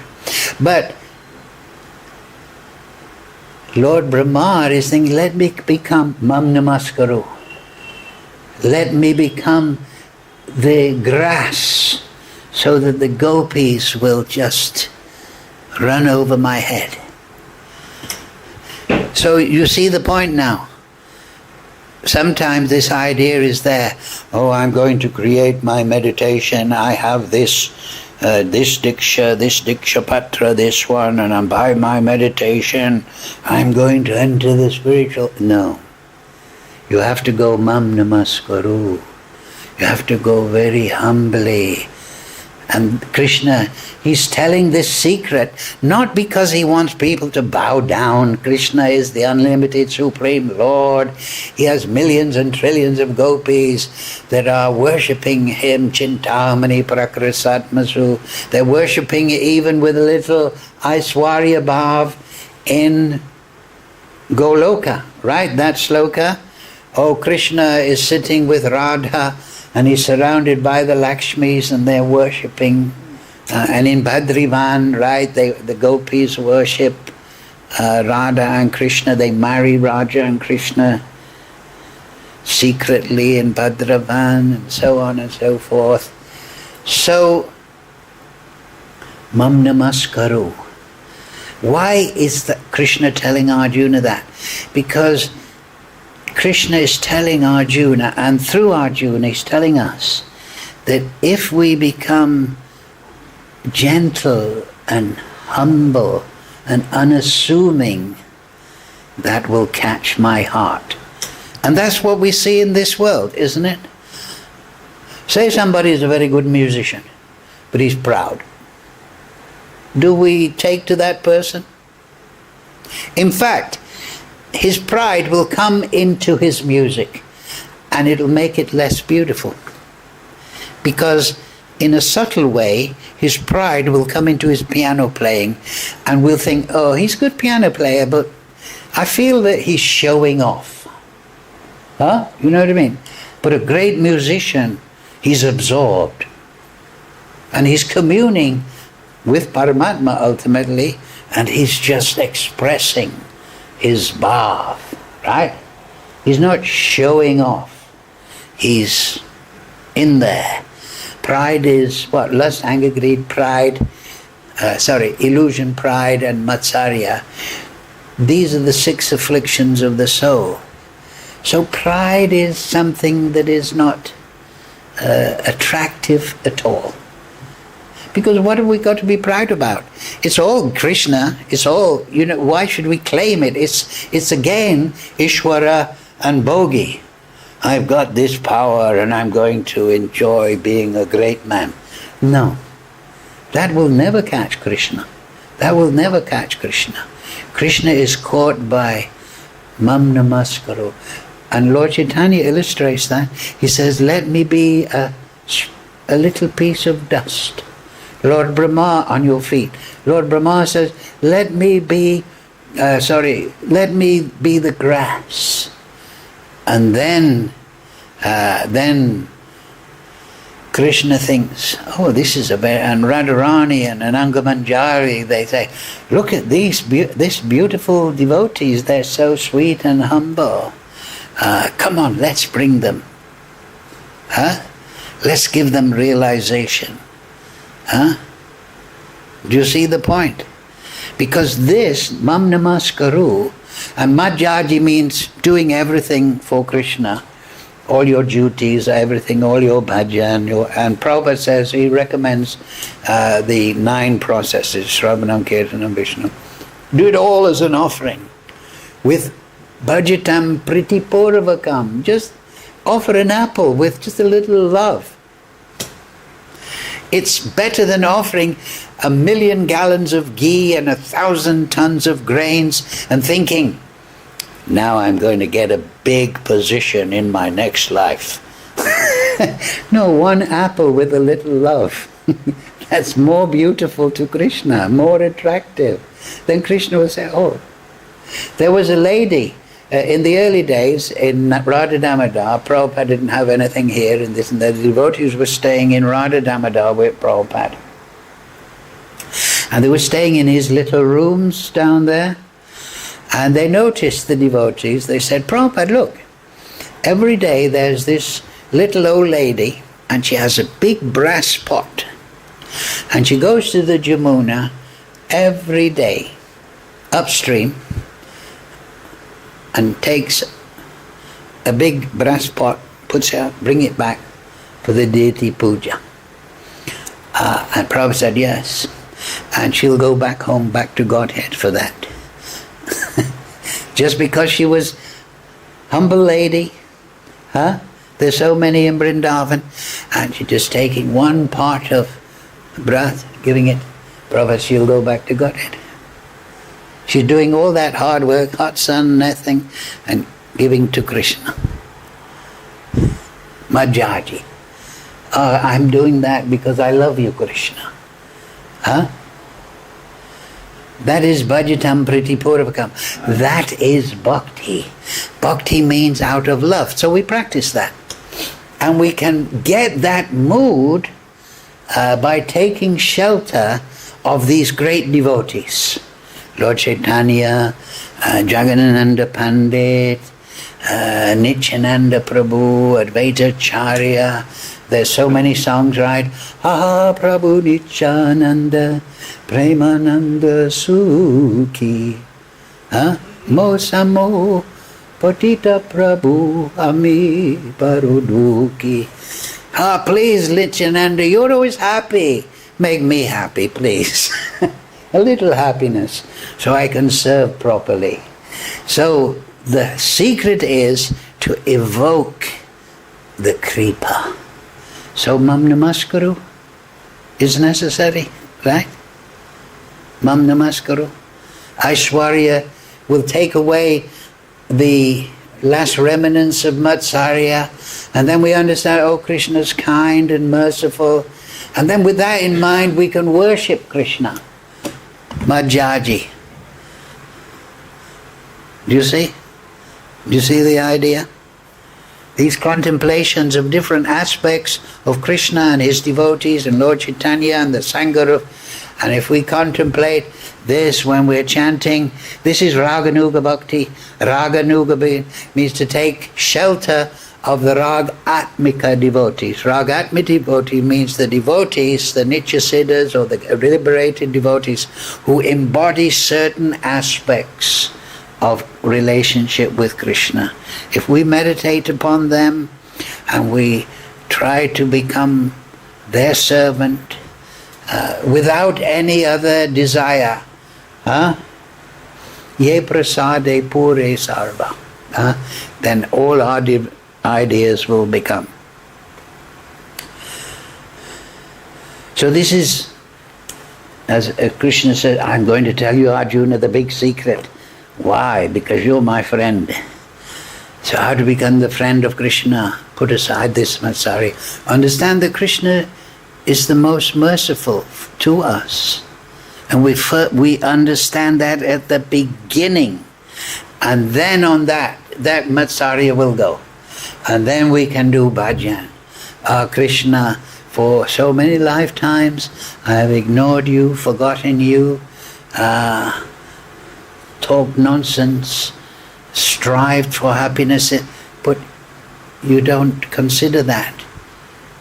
But Lord Brahma is thinking, let me become namaskuru. Let me become the grass so that the gopis will just run over my head. So you see the point now. Sometimes this idea is there, oh, I'm going to create my meditation, I have this diksha patra, this one, and I'm by my meditation, I'm going to enter the spiritual. No. You have to go namaskuru. You have to go very humbly. And Kṛṣṇa, he's telling this secret, not because he wants people to bow down. Kṛṣṇa is the unlimited Supreme Lord. He has millions and trillions of gopis that are worshipping him, Chintamani Prakrasatmasu. They're worshipping even with a little Aishwarya Bhav in Goloka, right? That sloka. Oh, Kṛṣṇa is sitting with Radha and he's surrounded by the Lakshmis and they're worshipping. And in Bhadrivan, right, the gopis worship Radha and Kṛṣṇa. They marry Raja and Kṛṣṇa secretly in Bhadravan and so on and so forth. So, namaskuru. Why is Kṛṣṇa telling Arjuna that? Because Kṛṣṇa is telling Arjuna, and through Arjuna he's telling us, that if we become gentle and humble and unassuming, that will catch my heart. And that's what we see in this world, isn't it? Say somebody is a very good musician, but he's proud. Do we take to that person? In fact, his pride will come into his music and it'll make it less beautiful. Because in a subtle way, his pride will come into his piano playing and we'll think, oh, he's a good piano player, but I feel that he's showing off. Huh? You know what I mean? But a great musician, he's absorbed. And he's communing with Paramatma ultimately, and he's just expressing his bhava, right? He's not showing off. He's in there. Pride is what? Lust, anger, greed, pride, illusion, pride, and matsarya. These are the 6 afflictions of the soul. So pride is something that is not attractive at all. Because what have we got to be proud about? It's all Kṛṣṇa. It's all, why should we claim it? It's again Ishvara and Bhogi. I've got this power and I'm going to enjoy being a great man. No. That will never catch Kṛṣṇa. That will never catch Kṛṣṇa. Kṛṣṇa is caught by namaskuru. And Lord Chaitanya illustrates that. He says, let me be a little piece of dust. Lord Brahma on your feet. Lord Brahma says, let me be the grass. And then Kṛṣṇa thinks, oh, this is and Radharani and Anangamanjari, they say, look at this beautiful devotees, they're so sweet and humble. Come on, let's bring them. Let's give them realization. Do you see the point? Because this, namaskuru, and mad-yājī means doing everything for Kṛṣṇa, all your duties, everything, all your bhajan, and Prabhupada says, he recommends the 9 processes, Shravanam, Kirtanam, Vishnu. Do it all as an offering, with bhajitam pritipurvakam, just offer an apple with just a little love. It's better than offering 1,000,000 gallons of ghee and 1,000 tons of grains and thinking, now I'm going to get a big position in my next life. No, 1 apple with a little love. That's more beautiful to Kṛṣṇa, more attractive. Then Kṛṣṇa will say, oh, there was a lady in the early days in Radha Damodar. Prabhupada didn't have anything here and this and that. The devotees were staying in Radha Damodar with Prabhupada. And they were staying in his little rooms down there. And they noticed the devotees. They said, Prabhupada, look, every day there's this little old lady and she has a big brass pot. And she goes to the Jamuna every day upstream and takes a big brass pot, puts it out, bring it back for the deity puja. And Prabhupada said yes. And she'll go back home, back to Godhead for that. Just because she was humble lady, there's so many in Vrindavan, and she's just taking 1 part of breath, giving it, Prabhupada, she'll go back to Godhead. She's doing all that hard work, hot sun, nothing, and giving to Kṛṣṇa. Mad-yājī. I'm doing that because I love you, Kṛṣṇa. That is bhajatam pritipurvakam. That is bhakti. Bhakti means out of love. So we practice that. And we can get that mood by taking shelter of these great devotees. Lord Chaitanya, Jagannananda Pandit, Nityananda Prabhu, Advaita Acharya. There's so many songs, right? Ha Prabhu Nityananda, Premananda Sukhi. Mo Samo, Patita Prabhu, Ami Paruduki. Please, Nityananda, you're always happy. Make me happy, please. A little happiness, so I can serve properly. So the secret is to evoke the kripa. So man-manā is necessary, right? Man-manā. Aishwarya will take away the last remnants of Matsarya, and then we understand, oh, Krishna is kind and merciful, and then with that in mind we can worship Kṛṣṇa. Mad-yājī. Do you see? Do you see the idea? These contemplations of different aspects of Kṛṣṇa and his devotees and Lord Chaitanya and the Sangha. And if we contemplate this when we're chanting, this is Raganuga Bhakti. Raganuga means to take shelter of the Rag-atmika devotees. Rag-atmika devotee means the devotees, the Nitya-siddhas or the liberated devotees who embody certain aspects of relationship with Kṛṣṇa. If we meditate upon them and we try to become their servant without any other desire, ye prasade pure sarva, then all our ideas will become. So this is, as Kṛṣṇa said, I'm going to tell you, Arjuna, the big secret. Why? Because you're my friend. So how to become the friend of Kṛṣṇa? Put aside this matsari. Understand that Kṛṣṇa is the most merciful to us. And we understand that at the beginning. And then on that matsarya will go. And then we can do bhajan. Kṛṣṇa, for so many lifetimes I have ignored you, forgotten you, talked nonsense, strived for happiness, but you don't consider that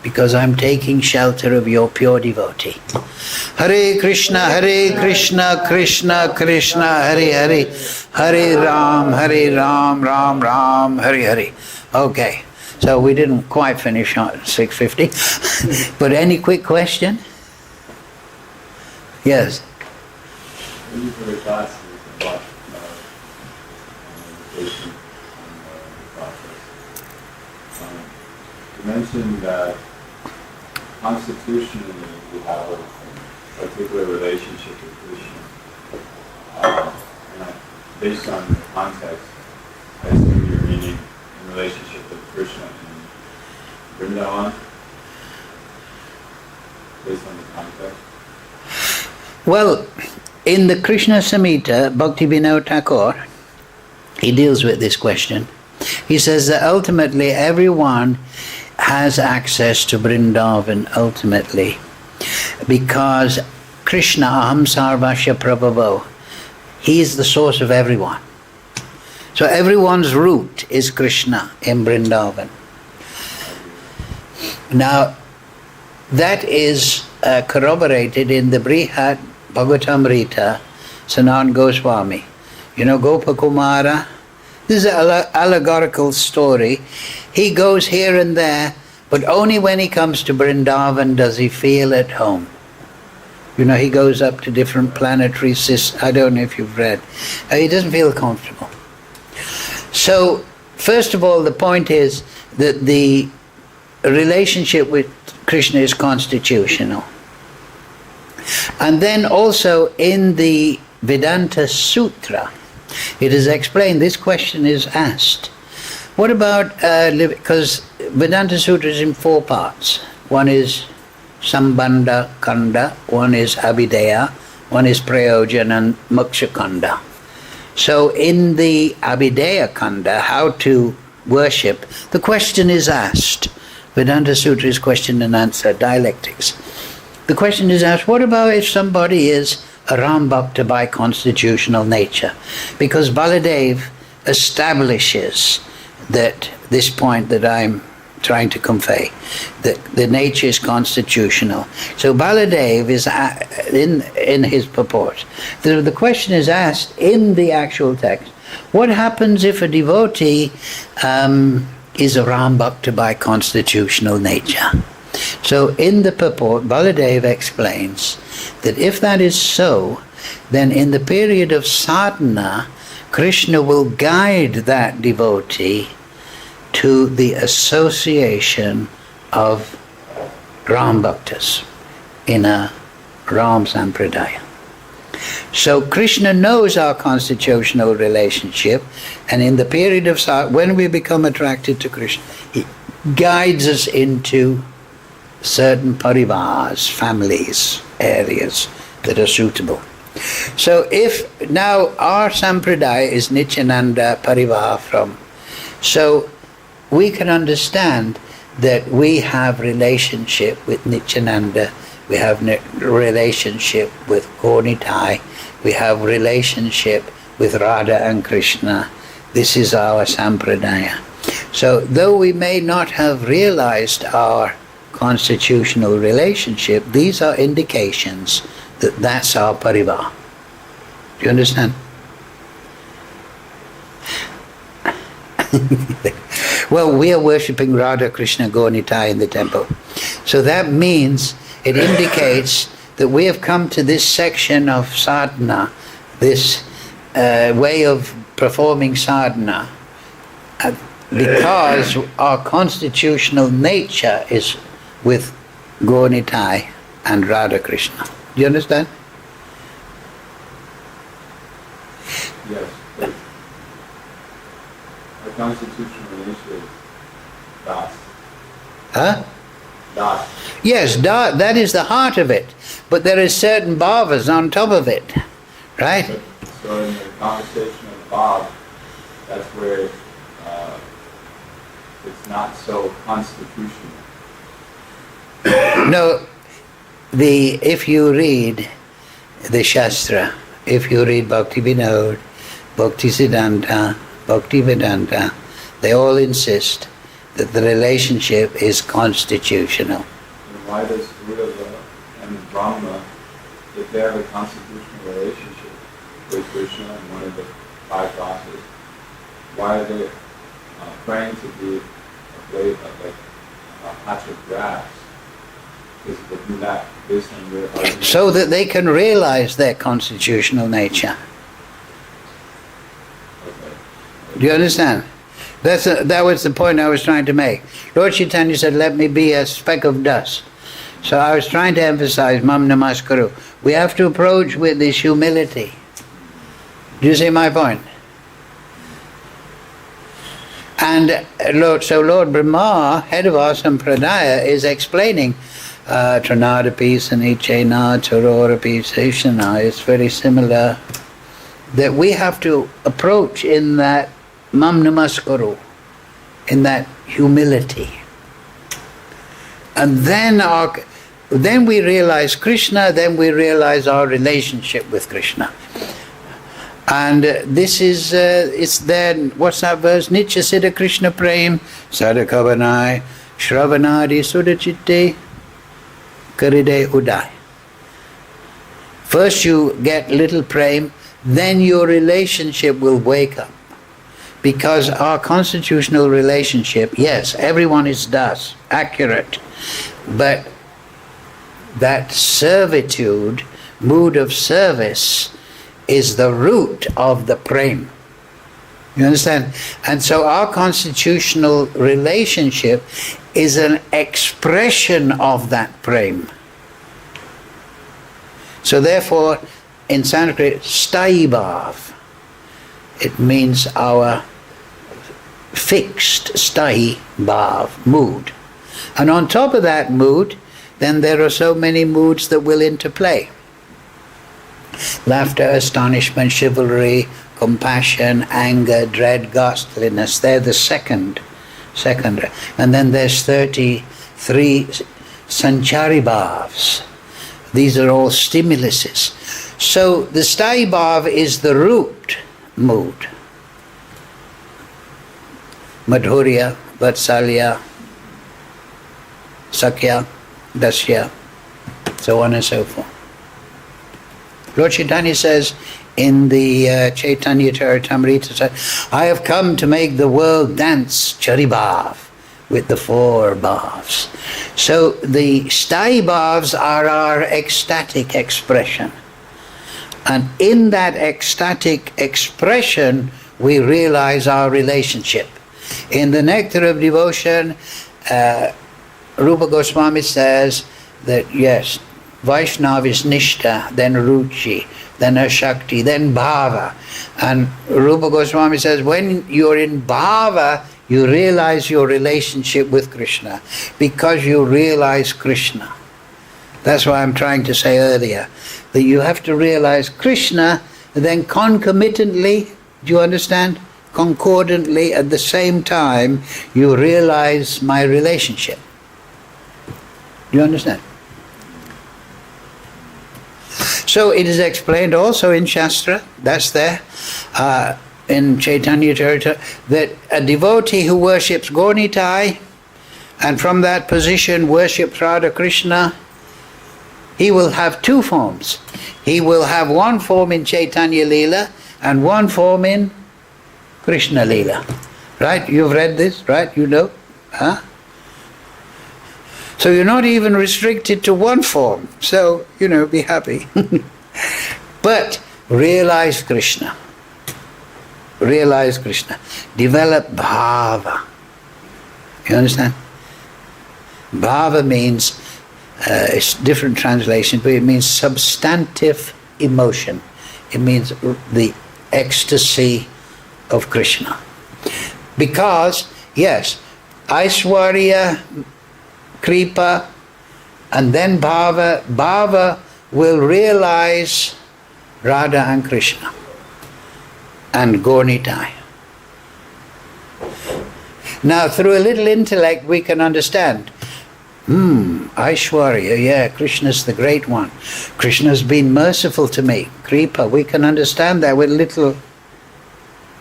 because I'm taking shelter of your pure devotee. Hare Krishna, Krishna Krishna, Hare Hare, Hare Ram, Ram, Hare Hare. Okay, so we didn't quite finish on 6:50, but any quick question? Yes. Thank you for the classes about meditation and the process. You mentioned that constitutionally we have a particular relationship with Krishna. And based on the context, I assume you're meaning in relationship with Krishna in Vrindavan, based on the context? Well, in the Krishna Samhita, Bhaktivinoda Thakur, he deals with this question. He says that ultimately everyone has access to Vrindavan ultimately because Krishna aham sarvasya prabhavo, he is the source of everyone. So everyone's root is Krishna in Vrindavan. Now that is corroborated in the Brihad Bhagavatamrita, Sanatana Gosvāmī. You know Gopakumara? This is an allegorical story. He goes here and there, but only when he comes to Vrindavan does he feel at home. You know, he goes up to different planetary systems. I don't know if you've read. He doesn't feel comfortable. So, first of all, the point is that the relationship with Krishna is constitutional. And then also in the Vedanta Sutra, it is explained, this question is asked. What about, because Vedanta Sutra is in 4 parts. One is Sambandha Kanda, one is Abhideya, one is prayojan and moksha kanda. So in the Abhideya Kanda, how to worship, the question is asked. Vedanta Sutra is question and answer, dialectics. The question is asked, what about if somebody is a Ram Bhakta by constitutional nature? Because Baladev establishes that this point that I'm trying to convey, that the nature is constitutional. So Baladev is in his purport. The question is asked in the actual text, what happens if a devotee is a Ram Bhakta by constitutional nature? So in the purport, Baladev explains that if that is so, then in the period of sadhana, Kṛṣṇa will guide that devotee to the association of Ram Bhaktas in a Ram Sampradaya. So Kṛṣṇa knows our constitutional relationship, and in the period of when we become attracted to Kṛṣṇa, he guides us into certain parivars, families, areas that are suitable. So if now our Sampradaya is Nityananda Parivar so we can understand that we have relationship with Nityananda, we have relationship with Gaunitai, we have relationship with Radha and Kṛṣṇa. This is our Sampradaya. So though we may not have realized our constitutional relationship, these are indications that that's our parivar. Do you understand? Well, we are worshipping Radha, Kṛṣṇa, Gaunitai in the temple. So that means, it indicates that we have come to this section of sadhana, this way of performing sadhana, because our constitutional nature is with Gaunitai and Radha Kṛṣṇa. Do you understand? Yes, but our constitutional nature is das. Huh? Das. Yes, that is the heart of it. But there is certain bhavas on top of it. Right? So in the conversation of bhava, that's where it's not so constitutional. No, if you read the Shastra, if you read Bhakti Vinod, Bhaktisiddhānta, Bhaktivedanta, they all insist that the relationship is constitutional. And why does Buddha and Brahma, if they have a constitutional relationship with Kṛṣṇa and one of the five bosses, why are they praying to be a blade of like a patch of grass? Isn't that based on your argument? So that they can realize their constitutional nature. Okay. Do you understand? That was the point I was trying to make. Lord Chaitanya said, let me be a speck of dust. So I was trying to emphasize namas-kuru. We have to approach with this humility. Do you see my point? And Lord Brahma, head of our Sampradaya, is explaining Tranadapi, Sanichena, Charorapi, Seshana. It's very similar. That we have to approach in that namaskuru, in that humility. And then we realize Kṛṣṇa, then we realize our relationship with Kṛṣṇa. And this is, it's then, what's that verse? Nitya Siddha Kṛṣṇa Prem, Sadakavanai, Shravanadi Sudachitte, Karide Udai. First you get little prem, then your relationship will wake up. Because our constitutional relationship, yes, everyone is das, accurate, but that servitude, mood of service, is the root of the prem. You understand? And so our constitutional relationship is an expression of that prem. So therefore, in Sanskrit, sthayi-bhav, it means our fixed sthayi-bhav, mood. And on top of that mood, then there are so many moods that will interplay. Laughter, astonishment, chivalry, compassion, anger, dread, ghastliness. They're the second. And then there's 33 sanchari bhavs. These are all stimuluses. So the sthayi bhav is the root mood. Madhurya, vatsalya, sakya, dasya, so on and so forth. Lord Chaitanya says in the Caitanya-caritāmṛta, I have come to make the world dance charibhav, with the 4 bhavs. So the sthayi bhavs are our ecstatic expression. And in that ecstatic expression, we realize our relationship. In the Nectar of Devotion, Rupa Goswami says that yes, Vaishnava is Nishtha, then Ruchi, then Ashakti, then Bhava. And Rupa Goswami says when you're in Bhava, you realize your relationship with Kṛṣṇa, because you realize Kṛṣṇa. That's why I'm trying to say earlier, that you have to realize Kṛṣṇa, then concomitantly, do you understand? Concordantly, at the same time, you realize my relationship. Do you understand? So it is explained also in Shastra, that's there, in Caitanya-caritāmṛta, that a devotee who worships Gaunitai, and from that position worships Radha Kṛṣṇa, he will have 2 forms. He will have 1 form in Caitanya-līlā and 1 form in Kṛṣṇa-līlā. Right? You've read this, right? You know? Huh? So you're not even restricted to 1 form. So, be happy. But realize Kṛṣṇa. Realize Kṛṣṇa. Develop bhava. You understand? Bhava means, it's different translation, but it means substantive emotion. It means the ecstasy of Kṛṣṇa. Because, yes, aishwarya, kripa, and then bhava. Bhava will realize Radha and Kṛṣṇa and Gaunitai. Now, through a little intellect, we can understand. Aishwarya, yeah, Krishna's the great one. Krishna's been merciful to me. Kripa, we can understand that with little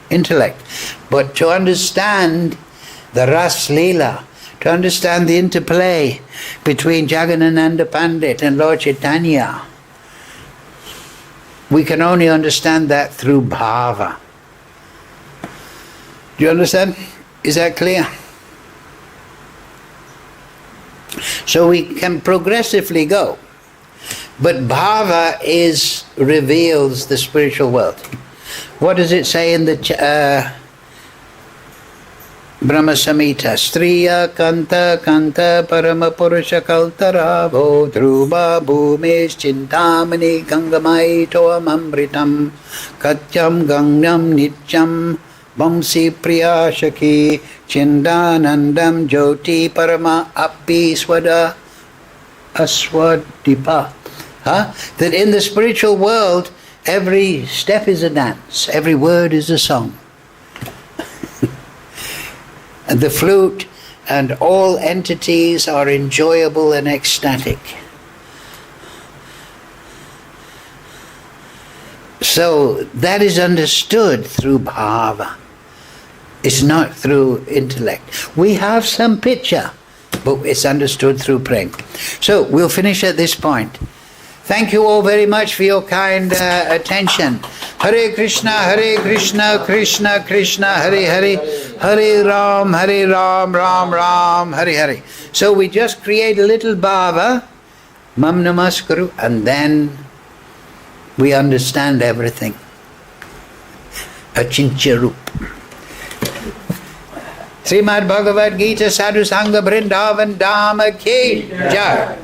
intellect. But to understand the Ras-līlā, to understand the interplay between Jagannananda Pandit and Lord Chaitanya, we can only understand that through bhava. Do you understand? Is that clear? So we can progressively go. But bhava reveals the spiritual world. What does it say in the Brahma Samhita? Striya kanta kanta parama purusha kaltaravo dhruva bhumis chintamani gangamai toam amritam katyam gangnam nityam Vamsi priya shaki chindanandam jyoti parama api swada aswadipa. That in the spiritual world, every step is a dance, every word is a song. And the flute and all entities are enjoyable and ecstatic. So that is understood through bhava. It's not through intellect. We have some picture, but it's understood through prema. So we'll finish at this point. Thank you all very much for your kind attention. Hare Krishna, Krishna Krishna, Hare Hare, Hare Ram, Ram Ram, Hare Hare. So we just create a little bhava, mam namaskuru, and then we understand everything. Achintya Rup. Srimad Bhagavad Gita Sadhu Sangha Vrindavan Dhama Ki Jai.